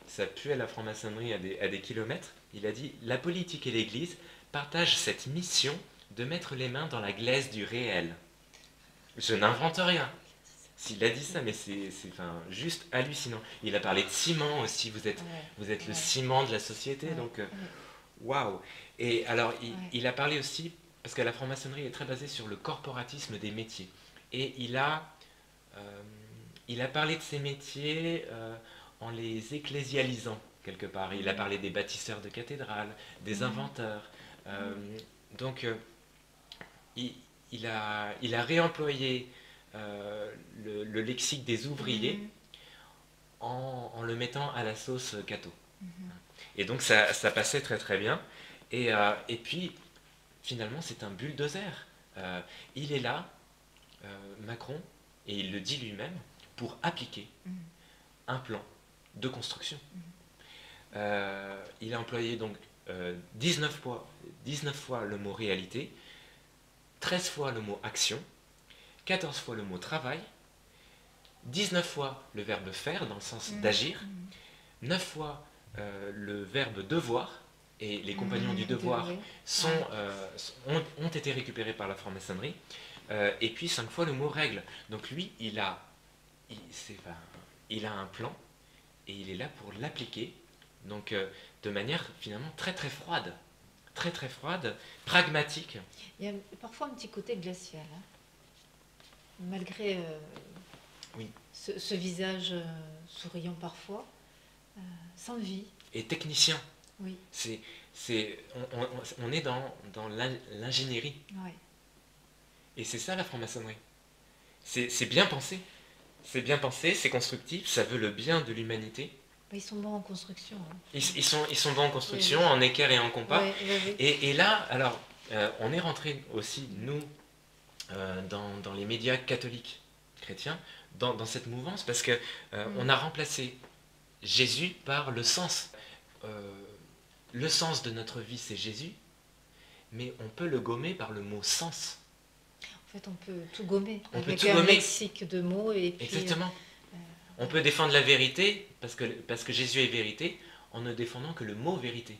Speaker 1: ça puait la franc-maçonnerie à des kilomètres, il a dit: La politique et l'Église partagent cette mission de mettre les mains dans la glaise du réel. Je n'invente rien. S'il a dit ça, mais c'est enfin, juste hallucinant. Il a parlé de ciment aussi, vous êtes le ciment de la société, donc waouh. Et alors, il a parlé aussi, parce que la franc-maçonnerie est très basée sur le corporatisme des métiers. Et il a parlé de ces métiers en les ecclésialisant quelque part. Il a parlé des bâtisseurs de cathédrales, des inventeurs. Donc, il a réemployé le lexique des ouvriers en le mettant à la sauce catho. Et donc, ça passait très très bien. Et puis, finalement, c'est un bulldozer. Il est là, Macron, et il le dit lui-même, pour appliquer un plan de construction. Il a employé donc 19 fois le mot réalité, 13 fois le mot action, 14 fois le mot travail, 19 fois le verbe faire dans le sens d'agir, 9 fois le verbe devoir, et les compagnons du devoir ont été récupérés par la franc-maçonnerie, et puis 5 fois le mot règle. Donc lui, il a un plan, et il est là pour l'appliquer, donc de manière finalement très très froide, pragmatique.
Speaker 2: Il y a parfois un petit côté glacial, hein, malgré ce visage souriant parfois, sans vie.
Speaker 1: Et technicien.
Speaker 2: Oui.
Speaker 1: On est dans l'ingénierie.
Speaker 2: Ouais.
Speaker 1: Et c'est ça la franc-maçonnerie. C'est bien pensé. C'est bien pensé, c'est constructif, ça veut le bien de l'humanité.
Speaker 2: Ils sont bons en construction. Hein.
Speaker 1: Ils sont bons en construction, en équerre et en compas.
Speaker 2: Oui.
Speaker 1: Et là, alors, on est rentré aussi, nous, dans les médias catholiques chrétiens, dans cette mouvance, parce que on a remplacé Jésus par le sens. Le sens de notre vie, c'est Jésus, mais on peut le gommer par le mot sens.
Speaker 2: En fait, on peut tout gommer avec
Speaker 1: un
Speaker 2: lexique de mots. Et puis,
Speaker 1: exactement. On peut défendre la vérité, parce que Jésus est vérité, en ne défendant que le mot vérité.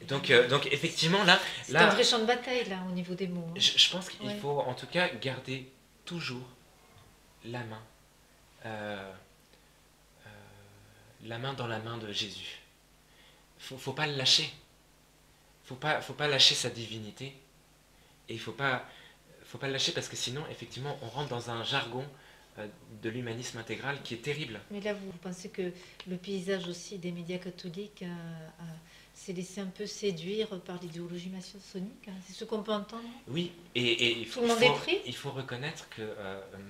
Speaker 1: Donc effectivement, là...
Speaker 2: C'est un vrai champ de bataille, là, au niveau des mots. Hein.
Speaker 1: Je pense qu'il faut, en tout cas, garder toujours la main dans la main de Jésus. Faut pas le lâcher. Faut pas lâcher sa divinité. Et il faut pas le lâcher, parce que sinon, effectivement, on rentre dans un jargon de l'humanisme intégral qui est terrible.
Speaker 2: Mais là, vous pensez que le paysage aussi des médias catholiques s'est laissé un peu séduire par l'idéologie maçonnique, hein? C'est ce qu'on peut entendre?
Speaker 1: Oui, et il faut reconnaître que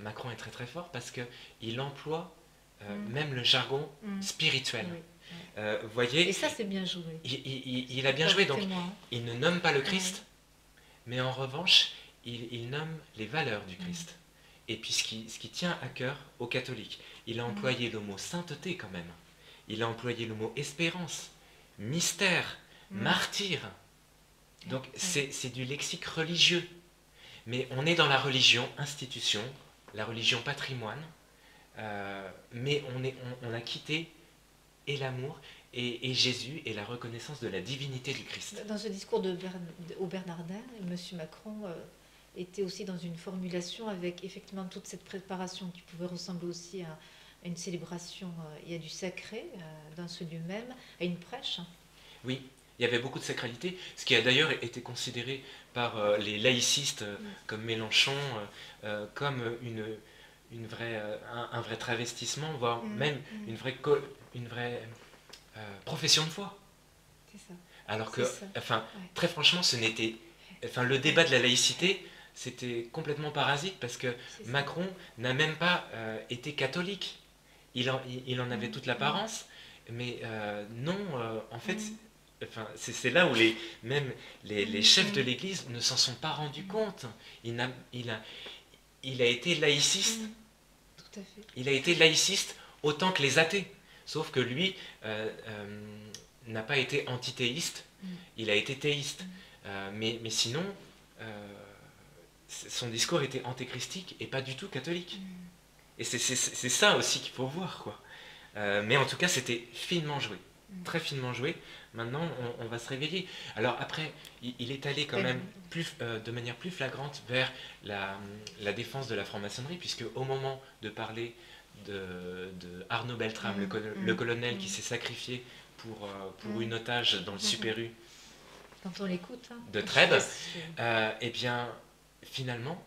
Speaker 1: Macron est très très fort, parce qu'il emploie même le jargon spirituel.
Speaker 2: Oui.
Speaker 1: Vous voyez,
Speaker 2: et ça, c'est bien joué.
Speaker 1: Il a bien joué, donc il ne nomme pas le Christ, mais en revanche, il nomme les valeurs du Christ. Et puis ce qui tient à cœur aux catholiques. Il a employé le mot sainteté quand même. Il a employé le mot espérance, mystère, martyr. Donc c'est du lexique religieux. Mais on est dans la religion institution, la religion patrimoine, mais on a quitté et l'amour et Jésus et la reconnaissance de la divinité du Christ.
Speaker 2: Dans ce discours au Bernardin, M. Macron était aussi dans une formulation avec effectivement toute cette préparation qui pouvait ressembler aussi à à une célébration, il y a du sacré dans ce lieu même, à une prêche.
Speaker 1: Oui, il y avait beaucoup de sacralité, ce qui a d'ailleurs été considéré par les laïcistes comme Mélenchon, comme un vrai travestissement, voire même une vraie profession de foi.
Speaker 2: C'est ça.
Speaker 1: Alors que,
Speaker 2: ouais.
Speaker 1: très franchement, le débat de la laïcité, c'était complètement parasite parce que Macron n'a même pas été catholique. Il en avait toute l'apparence, mais non, en fait, c'est là où même les chefs de l'Église ne s'en sont pas rendus compte. Il a été laïciste.
Speaker 2: Tout à fait.
Speaker 1: Il a été laïciste autant que les athées. Sauf que lui n'a pas été antithéiste, il a été théiste. Mais sinon, son discours était antéchristique et pas du tout catholique. Et c'est ça aussi qu'il faut voir, quoi. Mais en tout cas, c'était finement joué, très finement joué. Maintenant, on va se réveiller. Alors après, il est allé quand même de manière plus flagrante vers la défense de la franc-maçonnerie, puisque au moment de parler de Arnaud Beltrame, le colonel qui s'est sacrifié pour une otage dans le Super U,
Speaker 2: quand on l'écoute,
Speaker 1: de Trèbes, eh bien, finalement,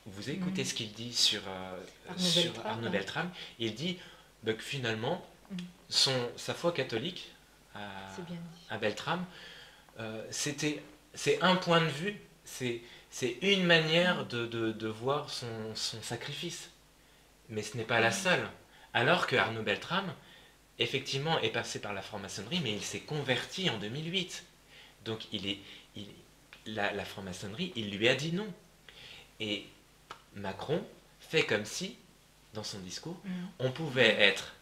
Speaker 1: vous écoutez ce qu'il dit sur Arnaud Beltrame, il dit que finalement, sa foi catholique à Beltrame, c'est un point de vue, c'est une manière de voir son sacrifice, mais ce n'est pas la seule. Alors que Arnaud Beltrame, effectivement, est passé par la franc-maçonnerie, mais il s'est converti en 2008. Donc la franc-maçonnerie, il lui a dit non. Et Macron fait comme si, dans son discours, on pouvait être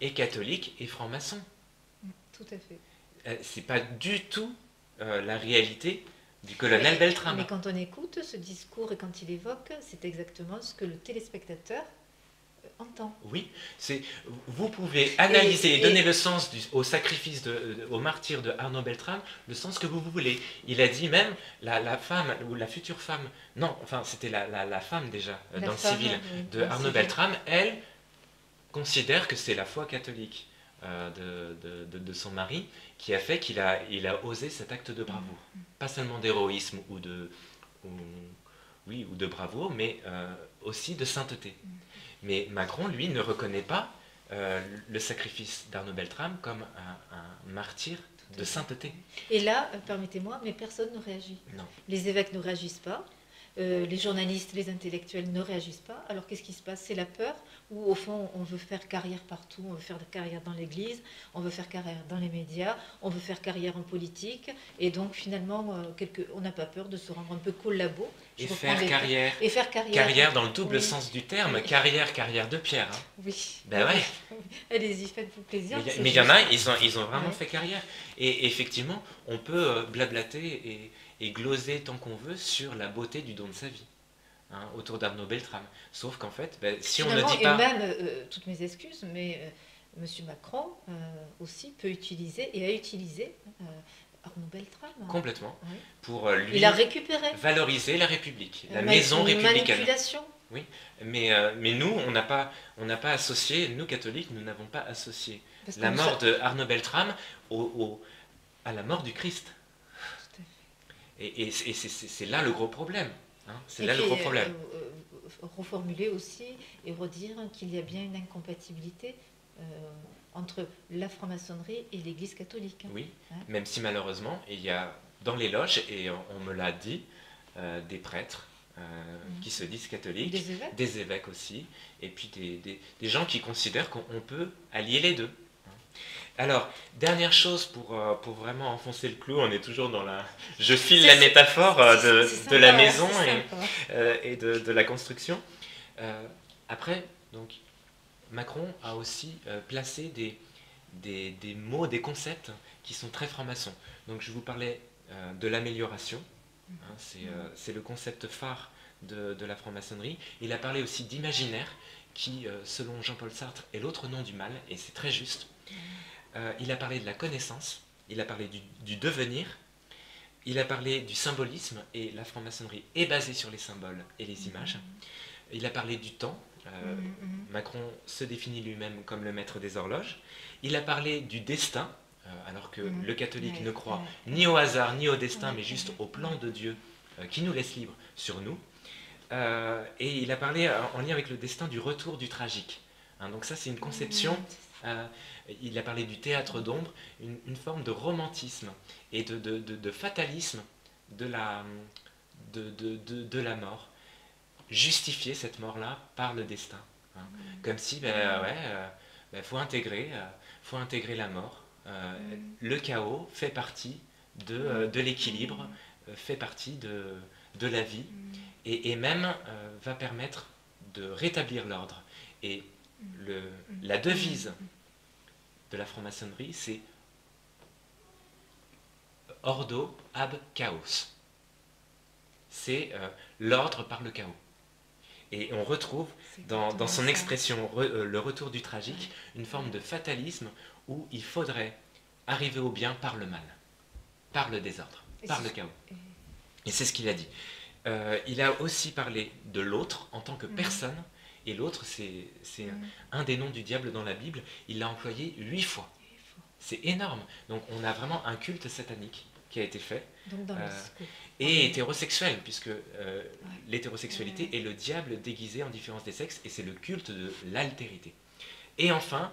Speaker 1: et catholique et franc-maçon.
Speaker 2: Tout à fait.
Speaker 1: C'est pas du tout la réalité du colonel Beltrame.
Speaker 2: Mais quand on écoute ce discours et quand il évoque, c'est exactement ce que le téléspectateur entend.
Speaker 1: Oui, vous pouvez analyser et donner le sens au sacrifice, au martyr de Arnaud Beltrame, le sens que vous voulez. Il a dit même, la femme, ou la future femme, non, enfin c'était la femme déjà, dans le civil, de Arnaud Beltrame, elle considère que c'est la foi catholique de son mari qui a fait qu'il a osé cet acte de bravoure. Pas seulement d'héroïsme ou de bravoure, mais aussi de sainteté. Mais Macron, lui, ne reconnaît pas le sacrifice d'Arnaud Beltrame comme un martyr de sainteté.
Speaker 2: Et là, permettez-moi, mais personne ne réagit.
Speaker 1: Non.
Speaker 2: Les évêques ne réagissent pas, les journalistes, les intellectuels ne réagissent pas. Alors qu'est-ce qui se passe? C'est la peur, où au fond on veut faire carrière partout, on veut faire carrière dans l'église, on veut faire carrière dans les médias, on veut faire carrière en politique, et donc finalement on n'a pas peur de se rendre un peu collabo.
Speaker 1: Et faire carrière dans le double sens du terme, carrière de pierre. Hein.
Speaker 2: Oui.
Speaker 1: Ben ouais.
Speaker 2: Allez-y, faites-vous plaisir.
Speaker 1: Mais il y en a, ils ont vraiment fait carrière. Et effectivement, on peut blablater et gloser tant qu'on veut sur la beauté du don de sa vie, hein, autour d'Arnaud Beltrame. Sauf qu'en fait, si on ne dit pas...
Speaker 2: Et même, toutes mes excuses, mais M. Macron aussi peut utiliser et a utilisé Arnaud Beltrame.
Speaker 1: Complètement.
Speaker 2: Oui.
Speaker 1: Pour lui
Speaker 2: il a récupéré.
Speaker 1: Valoriser la République, la maison républicaine.
Speaker 2: Manipulation.
Speaker 1: Oui, mais nous, on n'a pas associé, nous catholiques, nous n'avons pas associé la mort de Arnaud Beltrame à la mort du Christ. Et c'est là le gros problème. Hein, c'est là le gros problème.
Speaker 2: Reformuler aussi et redire qu'il y a bien une incompatibilité entre la franc-maçonnerie et l'Église catholique.
Speaker 1: Oui, hein. Même si malheureusement, il y a dans les loges, et on me l'a dit, des prêtres qui se disent catholiques, des évêques aussi, et puis des gens qui considèrent qu'on peut allier les deux. Alors, dernière chose pour vraiment enfoncer le clou, on est toujours dans la... Je file la métaphore de la maison et de la construction. Après, donc, Macron a aussi placé des mots, des concepts qui sont très francs-maçons. Donc je vous parlais de l'amélioration, hein, c'est le concept phare de la franc-maçonnerie. Il a parlé aussi d'imaginaire, qui, selon Jean-Paul Sartre, est l'autre nom du mal, et c'est très juste. Il a parlé de la connaissance, il a parlé du devenir, il a parlé du symbolisme, et la franc-maçonnerie est basée sur les symboles et les images. Il a parlé du temps, Macron se définit lui-même comme le maître des horloges. Il a parlé du destin, alors que le catholique ne croit ni au hasard ni au destin, mais juste au plan de Dieu qui nous laisse libres sur nous. Et il a parlé en lien avec le destin du retour du tragique. Donc ça, c'est une conception. Il a parlé du théâtre d'ombre, une forme de romantisme et de fatalisme de la mort. Justifier cette mort-là par le destin. Comme si, faut intégrer la mort. Le chaos fait partie de l'équilibre, fait partie de la vie, et même va permettre de rétablir l'ordre. Et la devise de la franc-maçonnerie, c'est Ordo ab chaos. C'est l'ordre par le chaos. Et on retrouve dans son expression le retour du tragique une forme de fatalisme où il faudrait arriver au bien par le mal, par le désordre, par le chaos. Et c'est ce qu'il a dit. Il a aussi parlé de l'autre en tant que personne, et l'autre, c'est un des noms du diable dans la Bible. Il l'a employé 8 fois. C'est énorme. Donc on a vraiment un culte satanique qui a été fait. Donc dans et hétérosexuel, puisque l'hétérosexualité est le diable déguisé en différence des sexes, et c'est le culte de l'altérité. Et enfin,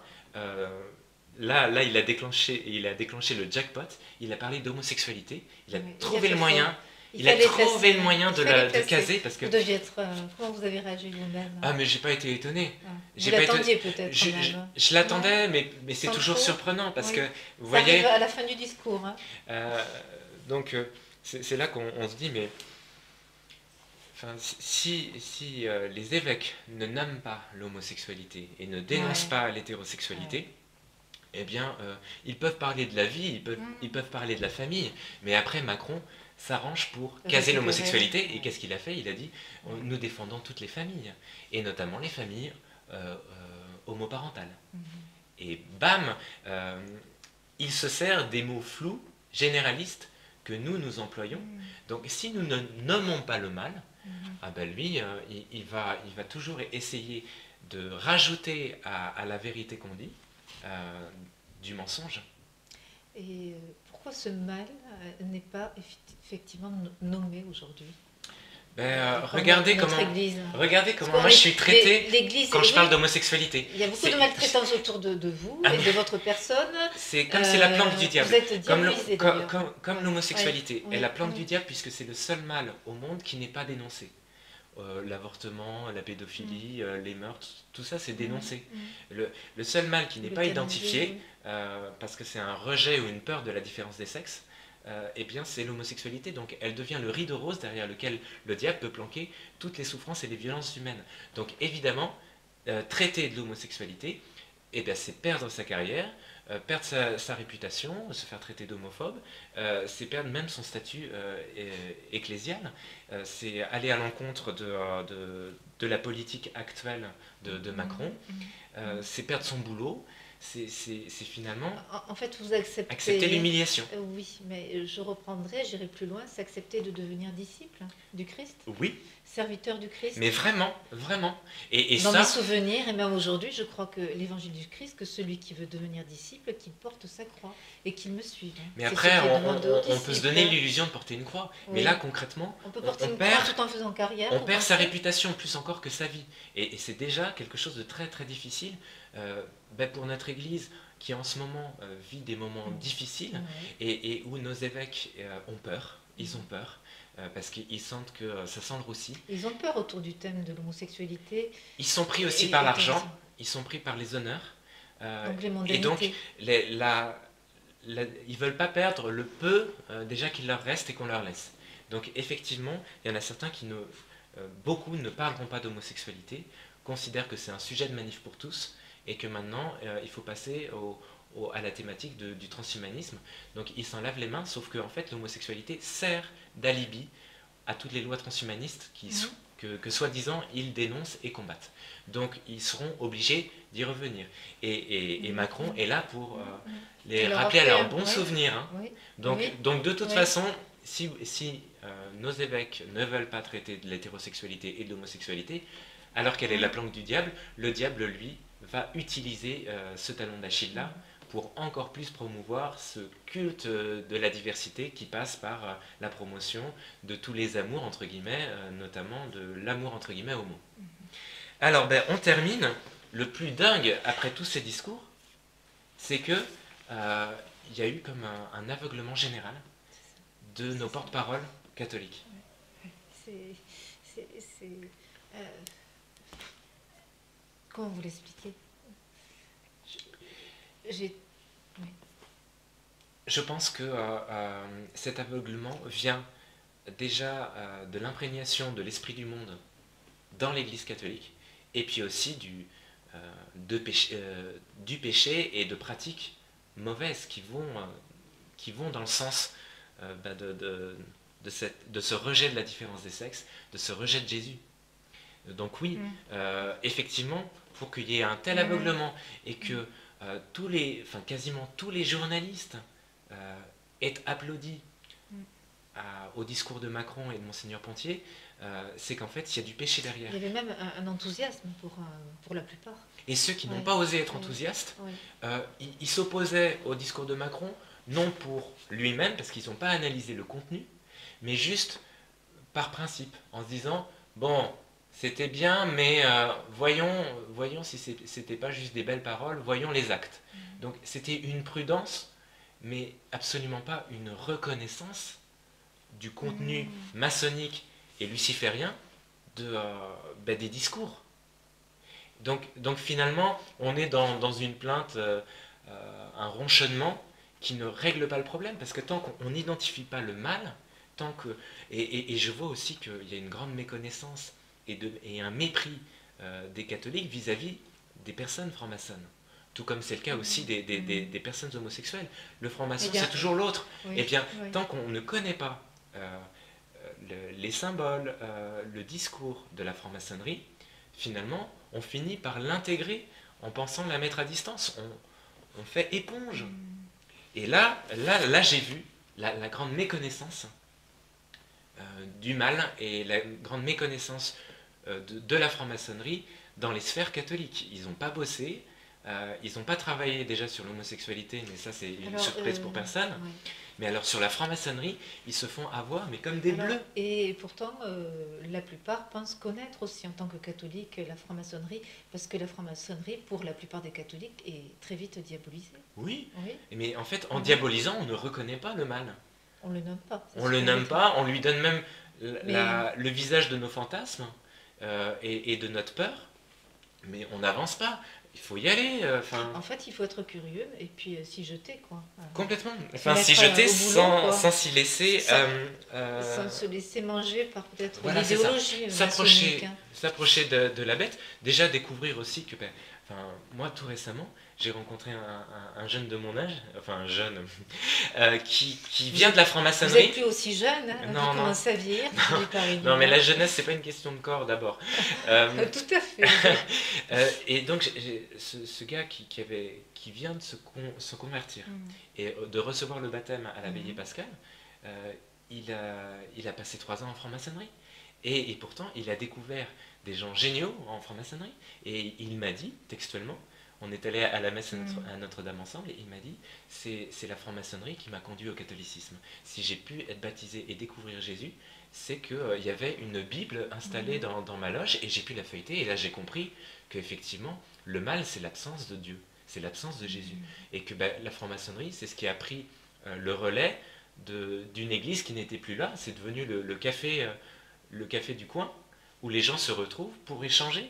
Speaker 1: là il a déclenché le jackpot, il a parlé d'homosexualité, il a trouvé le moyen. Il a trouvé le moyen de caser, parce que...
Speaker 2: Vous deviez être... comment vous avez réagi vous-même?
Speaker 1: Ah, mais j'ai pas été étonné.
Speaker 2: Vous l'attendiez peut-être quand même.
Speaker 1: Je l'attendais, mais c'est toujours surprenant, parce que, vous
Speaker 2: ça
Speaker 1: voyez...
Speaker 2: arrive à la fin du discours.
Speaker 1: Donc, c'est là qu'on se dit, mais... Enfin, si les évêques ne nomment pas l'homosexualité et ne dénoncent pas l'hétérosexualité, eh bien, ils peuvent parler de la vie, ils peuvent parler de la famille, mais après, Macron s'arrange pour caser l'homosexualité. Et qu'est-ce qu'il a fait? Il a dit, nous défendons toutes les familles, et notamment les familles homoparentales. Et bam, il se sert des mots flous, généralistes, que nous employons. Donc si nous ne nommons pas le mal, lui, il va toujours essayer de rajouter à la vérité qu'on dit du mensonge.
Speaker 2: Et pourquoi ce mal n'est pas effectivement nommé aujourd'hui?
Speaker 1: Regardez comment moi je suis traité quand je parle d'homosexualité.
Speaker 2: Il y a beaucoup de maltraitance autour de vous et de votre personne.
Speaker 1: C'est comme c'est la planque du diable.
Speaker 2: Vous êtes diabolisé,
Speaker 1: comme l'homosexualité est la planque du diable, puisque c'est le seul mal au monde qui n'est pas dénoncé. L'avortement, la pédophilie, les meurtres, tout ça c'est dénoncé. Le seul mal qui n'est pas identifié, parce que c'est un rejet ou une peur de la différence des sexes, eh bien c'est l'homosexualité. Donc elle devient le rideau rose derrière lequel le diable peut planquer toutes les souffrances et les violences humaines. Donc évidemment, traiter de l'homosexualité, eh bien, c'est perdre sa carrière, perdre sa réputation, se faire traiter d'homophobe, c'est perdre même son statut ecclésial, c'est aller à l'encontre de la politique actuelle de Macron, c'est perdre son boulot. C'est finalement
Speaker 2: en fait, vous
Speaker 1: accepter l'humiliation.
Speaker 2: Oui, mais je reprendrai, j'irai plus loin, c'est accepter de devenir disciple du Christ.
Speaker 1: Oui.
Speaker 2: Serviteur du Christ.
Speaker 1: Mais vraiment, vraiment. Et
Speaker 2: dans mes souvenirs, et même aujourd'hui, je crois que l'évangile du Christ, que celui qui veut devenir disciple, qu'il porte sa croix et qu'il me suive.
Speaker 1: Mais après, on peut se donner l'illusion de porter une croix. Oui. Mais là, concrètement,
Speaker 2: on peut porter une croix tout en faisant carrière.
Speaker 1: On perd sa réputation plus encore que sa vie. Et c'est déjà quelque chose de très très difficile pour notre Église qui en ce moment vit des moments difficiles et où nos évêques ont peur. Ils ont peur. Parce qu'ils sentent que ça sent le roussi.
Speaker 2: Ils ont peur autour du thème de l'homosexualité.
Speaker 1: Ils sont pris aussi par l'argent, ils sont pris par les honneurs.
Speaker 2: Donc les mondanités.
Speaker 1: Et donc, ils ne veulent pas perdre le peu déjà qu'il leur reste et qu'on leur laisse. Donc effectivement, il y en a certains qui beaucoup ne parleront pas d'homosexualité, considèrent que c'est un sujet de manif pour tous, et que maintenant, il faut passer à la thématique du transhumanisme. Donc ils s'en lavent les mains, sauf que en fait, l'homosexualité sert d'alibi à toutes les lois transhumanistes que soi-disant ils dénoncent et combattent. Donc ils seront obligés d'y revenir. Et Macron est là pour les rappeler à leurs bons souvenirs. Hein. Donc de toute façon, si nos évêques ne veulent pas traiter de l'hétérosexualité et de l'homosexualité, alors qu'elle est la planque du diable, le diable, lui, va utiliser ce talon d'Achille-là pour encore plus promouvoir ce culte de la diversité qui passe par la promotion de tous les amours, entre guillemets, notamment de l'amour, entre guillemets, homo. Alors, ben, on termine. Le plus dingue après tous ces discours, c'est que il y a eu comme un aveuglement général de nos porte-paroles catholiques.
Speaker 2: Comment vous l'expliquez?
Speaker 1: Je pense que cet aveuglement vient déjà de l'imprégnation de l'esprit du monde dans l'Église catholique, et puis aussi du péché et de pratiques mauvaises qui vont dans le sens de ce rejet de la différence des sexes, de ce rejet de Jésus. Donc oui, effectivement, pour qu'il y ait un tel aveuglement et que quasiment tous les journalistes aient applaudi au discours de Macron et de Monseigneur Pontier, c'est qu'en fait, il y a du péché derrière.
Speaker 2: Il y avait même un enthousiasme pour la plupart.
Speaker 1: Et ceux qui n'ont pas osé être enthousiastes, ils s'opposaient au discours de Macron, non pour lui-même, parce qu'ils n'ont pas analysé le contenu, mais juste par principe, en se disant, bon, c'était bien, mais voyons si c'était pas juste des belles paroles, voyons les actes. Donc c'était une prudence, mais absolument pas une reconnaissance du contenu maçonnique et luciférien des discours. Donc finalement, on est dans une plainte, un ronchonnement qui ne règle pas le problème, parce que tant qu'on n'identifie pas le mal, et je vois aussi qu'il y a une grande méconnaissance et un mépris des catholiques vis-à-vis des personnes francs-maçonnes. Tout comme c'est le cas aussi des personnes homosexuelles. Le franc-maçon, c'est toujours l'autre. Et bien, tant qu'on ne connaît pas les symboles, le discours de la franc-maçonnerie, finalement, on finit par l'intégrer en pensant la mettre à distance. On fait éponge. Et là j'ai vu la grande méconnaissance du mal et la grande méconnaissance de la franc-maçonnerie dans les sphères catholiques. Ils n'ont pas bossé, ils n'ont pas travaillé déjà sur l'homosexualité, mais ça c'est une surprise pour personne. Mais alors sur la franc-maçonnerie, ils se font avoir, mais comme des bleus.
Speaker 2: Et pourtant, la plupart pensent connaître aussi en tant que catholique la franc-maçonnerie, parce que la franc-maçonnerie, pour la plupart des catholiques, est très vite diabolisée.
Speaker 1: Oui. Mais en fait, en diabolisant, on ne reconnaît pas le mal.
Speaker 2: On le nomme pas.
Speaker 1: On le nomme pas, on lui donne même le visage de nos fantasmes et de notre peur, mais on n'avance pas. Il faut y aller.
Speaker 2: En fait, il faut être curieux et puis s'y jeter, quoi.
Speaker 1: Complètement. Enfin, s'y jeter sans s'y laisser...
Speaker 2: sans se laisser manger par peut-être l'idéologie.
Speaker 1: S'approcher de la bête. Déjà, découvrir aussi que... moi, tout récemment, j'ai rencontré un jeune de mon âge, enfin un jeune, qui vient de la franc-maçonnerie.
Speaker 2: Vous n'êtes plus aussi jeune, hein, vous commencez à vieillir.
Speaker 1: Non, mais la jeunesse, c'est pas une question de corps d'abord.
Speaker 2: Tout à fait.
Speaker 1: Et donc, ce gars qui vient de se convertir et de recevoir le baptême à l'abbaye Pascal, il a passé 3 ans en franc-maçonnerie. Et pourtant, il a découvert des gens géniaux en franc-maçonnerie. Et il m'a dit, textuellement, on est allé à la messe à Notre-Dame ensemble, et il m'a dit, c'est la franc-maçonnerie qui m'a conduit au catholicisme. Si j'ai pu être baptisé et découvrir Jésus, c'est qu'il y avait une Bible installée dans ma loge, et j'ai pu la feuilleter, et là j'ai compris qu'effectivement, le mal, c'est l'absence de Dieu, c'est l'absence de Jésus. Et que la franc-maçonnerie, c'est ce qui a pris le relais d'une église qui n'était plus là, c'est devenu le café du coin, où les gens se retrouvent pour échanger,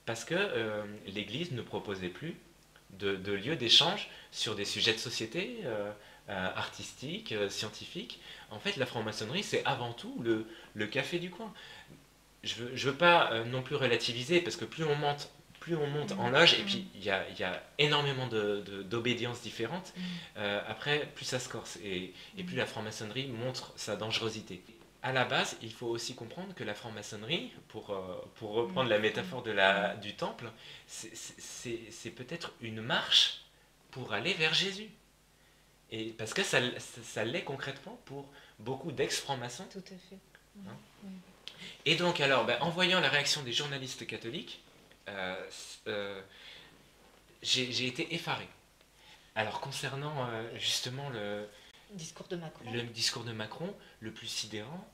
Speaker 1: parce que l'Église ne proposait plus de lieu d'échange sur des sujets de société, artistiques, scientifiques. En fait, la franc-maçonnerie, c'est avant tout le café du coin. Je veux pas non plus relativiser, parce que plus on monte en loge, et puis il y a énormément d'obédiences différentes, après, plus ça se corse, et plus la franc-maçonnerie montre sa dangerosité. À la base, il faut aussi comprendre que la franc-maçonnerie, pour reprendre la métaphore du temple, c'est peut-être une marche pour aller vers Jésus. Et parce que ça l'est concrètement pour beaucoup d'ex-francs-maçons.
Speaker 2: Tout à fait.
Speaker 1: Hein? Et donc, alors, en voyant la réaction des journalistes catholiques, j'ai été effaré. Alors, concernant justement
Speaker 2: Discours de Macron.
Speaker 1: le discours de Macron, le plus sidérant,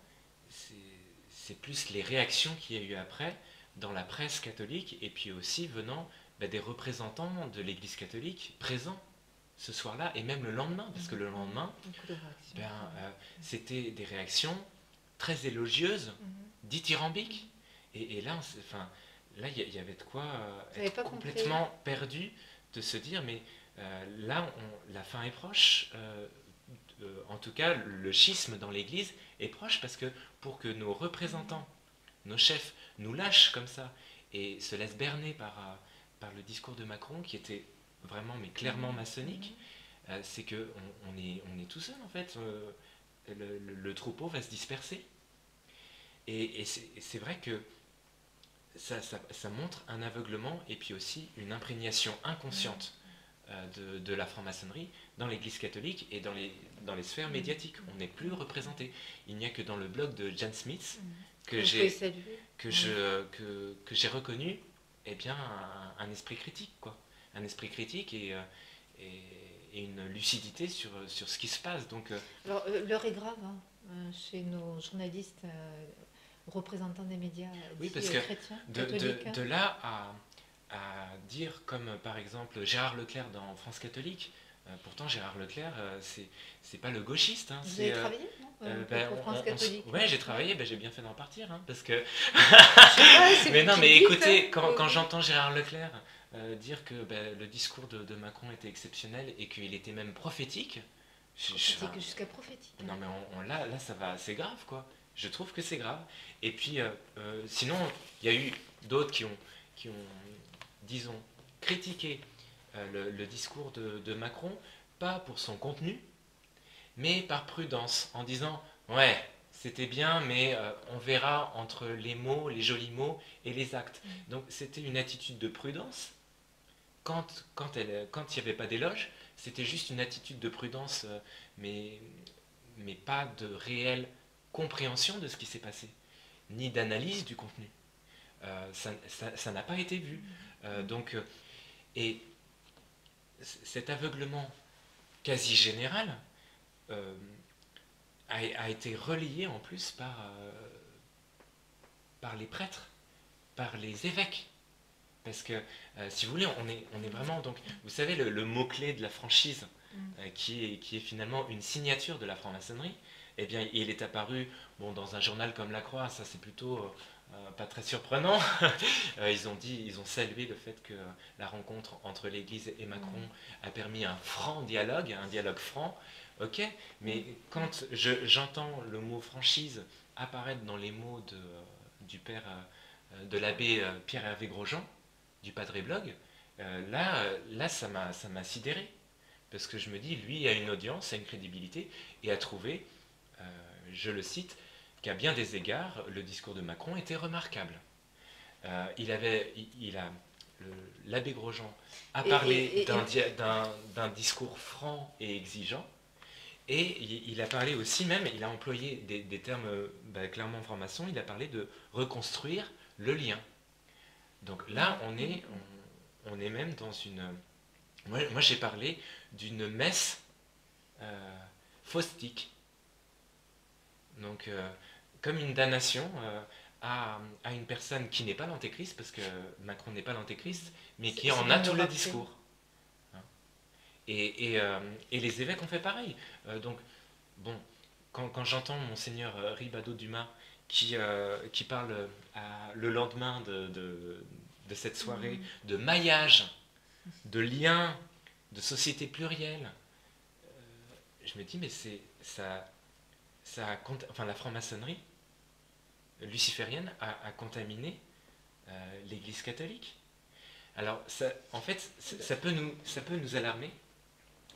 Speaker 1: c'est plus les réactions qu'il y a eu après dans la presse catholique et puis aussi venant des représentants de l'Église catholique présents ce soir-là et même le lendemain, parce que le lendemain, c'était des réactions très élogieuses, dithyrambiques. Et là, là, il y avait de quoi être complètement perdu de se dire, mais là, la fin est proche. En tout cas, le schisme dans l'Église est proche parce que pour que nos représentants, nos chefs, nous lâchent comme ça et se laissent berner par le discours de Macron qui était vraiment, mais clairement maçonnique, c'est que on est tout seul en fait. Le troupeau va se disperser. Et c'est vrai que ça montre un aveuglement et puis aussi une imprégnation inconsciente de la franc-maçonnerie dans l'Église catholique et dans les sphères médiatiques. On n'est plus représenté. Il n'y a que dans le blog de Jan Smith que j'ai reconnu un esprit critique, quoi. Un esprit critique et une lucidité sur ce qui se passe. Donc,
Speaker 2: alors, l'heure est grave chez nos journalistes représentants des médias
Speaker 1: oui, parce que chrétiens, de là à dire comme par exemple Gérard Leclerc dans France catholique, pourtant Gérard Leclerc c'est pas le gauchiste.
Speaker 2: Vous avez travaillé pour France catholique?
Speaker 1: Ouais, j'ai travaillé, j'ai bien fait d'en partir parce que
Speaker 2: mais
Speaker 1: non, mais écoutez, quand j'entends Gérard Leclerc dire que le discours de Macron était exceptionnel et qu'il était même prophétique,
Speaker 2: jusqu'à prophétique.
Speaker 1: Non mais là ça va, c'est grave quoi. Je trouve que c'est grave. Et puis sinon, il y a eu d'autres qui ont disons, critiqué le discours de Macron, pas pour son contenu, mais par prudence, en disant ouais, c'était bien, mais on verra entre les mots, les jolis mots et les actes. Donc c'était une attitude de prudence. Quand il n'y avait pas d'éloge, c'était juste une attitude de prudence, mais pas de réelle compréhension de ce qui s'est passé, ni d'analyse du contenu. Ça n'a pas été vu. Et cet aveuglement quasi général a été relayé en plus par les prêtres, par les évêques. Parce que, si vous voulez, on est vraiment... Donc, vous savez, le mot-clé de la franchise, qui est finalement une signature de la franc-maçonnerie, eh bien, il est apparu dans un journal comme La Croix, ça c'est plutôt pas très surprenant. Ils ont salué le fait que la rencontre entre l'Église et Macron a permis un franc dialogue, un dialogue franc. Ok, mais quand j'entends le mot franchise apparaître dans les mots du père, de l'abbé Pierre-Hervé Grosjean, du Padre Blog, là ça m'a sidéré. Parce que je me dis, lui a une audience, a une crédibilité, et a trouvé, je le cite, qu'à bien des égards, le discours de Macron était remarquable. L'abbé Grosjean a parlé d'un discours franc et exigeant, et il a parlé aussi même, il a employé des termes clairement francs-maçons, il a parlé de reconstruire le lien. Donc là, on est même dans une... Moi j'ai parlé d'une messe faustique. Donc, comme une damnation à une personne qui n'est pas l'antéchrist, parce que Macron n'est pas l'antéchrist, mais qui en a tout le discours. Et les évêques ont fait pareil. Donc, bon, quand j'entends Monseigneur Ribado-Dumas qui parle le lendemain de cette soirée de maillage, de lien, de société plurielle, je me dis, mais la franc-maçonnerie luciférienne a contaminé l'Église catholique. Alors, en fait, ça peut nous alarmer,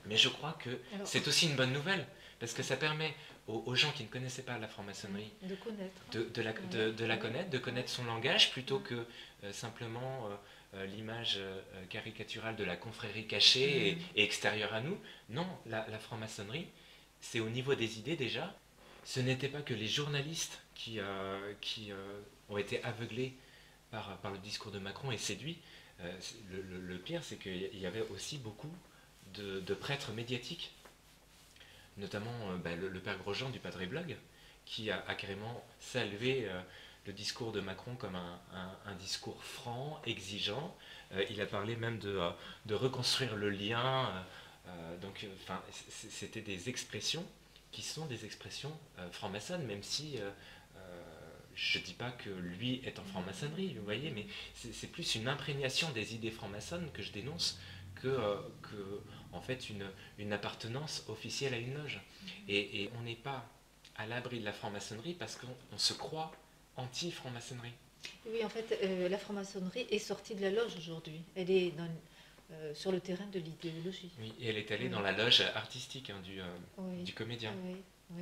Speaker 1: mais je crois que c'est aussi une bonne nouvelle, parce que ça permet aux gens qui ne connaissaient pas la franc-maçonnerie de la connaître, de connaître son langage, plutôt que simplement l'image caricaturale de la confrérie cachée et extérieure à nous. Non, la franc-maçonnerie, c'est au niveau des idées déjà, ce n'était pas que les journalistes qui ont été aveuglés par le discours de Macron et séduits. Le pire, c'est qu'il y avait aussi beaucoup de prêtres médiatiques, notamment le père Grosjean du Padre Blog, qui a carrément salué le discours de Macron comme un discours franc, exigeant. Il a parlé même de reconstruire le lien. C'était des expressions qui sont des expressions franc-maçonnes, même si je ne dis pas que lui est en franc-maçonnerie, vous voyez, mais c'est plus une imprégnation des idées franc-maçonnes que je dénonce que en fait, une appartenance officielle à une loge. Et on n'est pas à l'abri de la franc-maçonnerie parce qu'on se croit anti-franc-maçonnerie.
Speaker 2: Oui, en fait, la franc-maçonnerie est sortie de la loge aujourd'hui. Elle est sur le terrain de l'idéologie.
Speaker 1: Oui, et elle est allée dans la loge artistique du comédien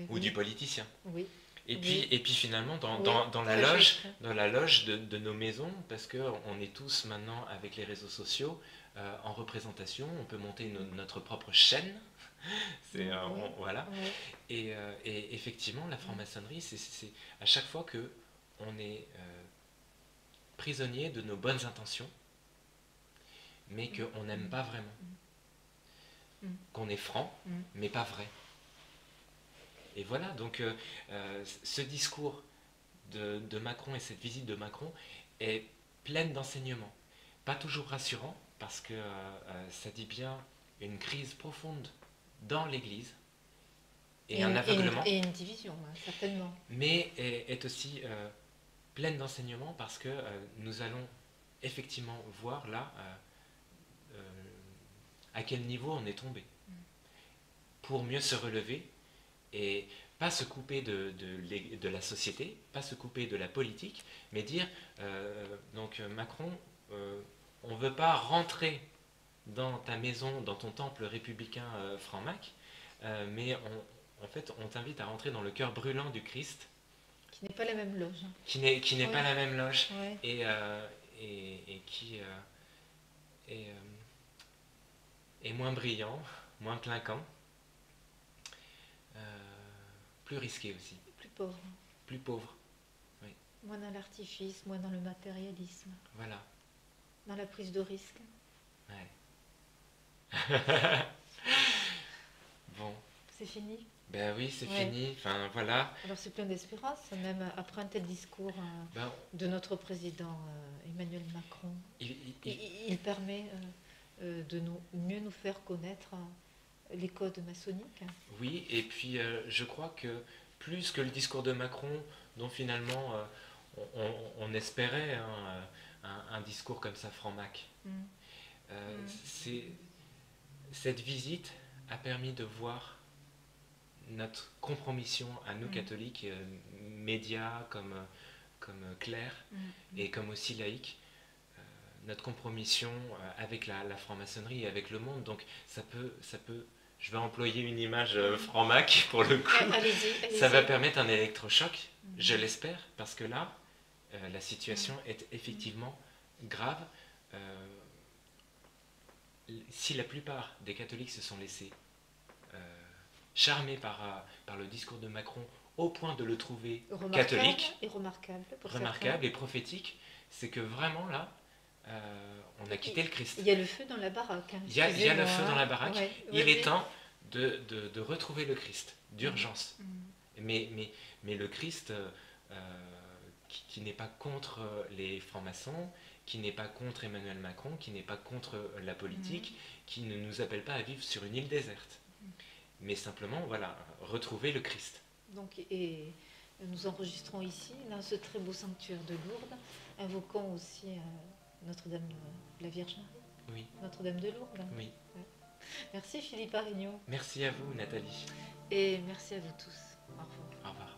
Speaker 1: ou du politicien.
Speaker 2: Oui.
Speaker 1: Et puis finalement, dans la loge de nos maisons, parce qu'on est tous maintenant avec les réseaux sociaux en représentation, on peut monter notre propre chaîne. Voilà. Et effectivement, la franc-maçonnerie, c'est à chaque fois qu'on est prisonnier de nos bonnes intentions, mais qu'on n'aime pas vraiment. Qu'on est franc, mais pas vrai. Et voilà, donc ce discours de Macron et cette visite de Macron est pleine d'enseignements. Pas toujours rassurant, parce que ça dit bien une crise profonde dans l'Église et un aveuglement.
Speaker 2: Et une division, certainement.
Speaker 1: Mais est aussi pleine d'enseignements, parce que nous allons effectivement voir là à quel niveau on est tombé. Pour mieux se relever et pas se couper de la société, pas se couper de la politique, mais dire, donc Macron, on ne veut pas rentrer dans ta maison, dans ton temple républicain franc-mac, mais en fait on t'invite à rentrer dans le cœur brûlant du Christ.
Speaker 2: Qui n'est pas la même loge.
Speaker 1: Qui n'est pas la même loge, et qui est moins brillant, moins clinquant. Plus risqué aussi.
Speaker 2: Plus pauvre.
Speaker 1: Plus pauvre, oui.
Speaker 2: Moins dans l'artifice, moins dans le matérialisme.
Speaker 1: Voilà.
Speaker 2: Dans la prise de risque.
Speaker 1: Ouais. Bon.
Speaker 2: C'est fini?
Speaker 1: Ben oui, c'est fini. Enfin, voilà.
Speaker 2: Alors c'est plein d'espérance, même après un tel discours de notre président Emmanuel Macron. Il permet de mieux nous faire connaître les codes maçonniques.
Speaker 1: Oui, et puis je crois que plus que le discours de Macron, dont finalement on espérait un discours comme ça franc-mac, cette visite a permis de voir notre compromission à nous catholiques, médias comme clercs et comme aussi laïcs, notre compromission avec la franc-maçonnerie et avec le monde. Donc ça peut, je vais employer une image franc-mac pour le coup.
Speaker 2: Allez-y.
Speaker 1: Ça va permettre un électrochoc, je l'espère, parce que là, la situation est effectivement grave. Si la plupart des catholiques se sont laissés charmés par le discours de Macron au point de le trouver catholique
Speaker 2: et
Speaker 1: remarquable et prophétique, c'est que vraiment là, on a quitté le Christ.
Speaker 2: Il y a le feu dans la baraque.
Speaker 1: Il y a le feu dans la baraque. Il est temps de retrouver le Christ, d'urgence. Mais le Christ qui n'est pas contre les francs-maçons, qui n'est pas contre Emmanuel Macron, qui n'est pas contre la politique, qui ne nous appelle pas à vivre sur une île déserte. Mais simplement, voilà, retrouver le Christ.
Speaker 2: Donc, et nous enregistrons ici, dans ce très beau sanctuaire de Lourdes, invoquons aussi Notre-Dame de la Vierge Marie.
Speaker 1: Oui.
Speaker 2: Notre-Dame de Lourdes.
Speaker 1: Oui.
Speaker 2: Merci Philippe Arignon.
Speaker 1: Merci à vous Nathalie.
Speaker 2: Et merci à vous tous. Au revoir.
Speaker 1: Au revoir.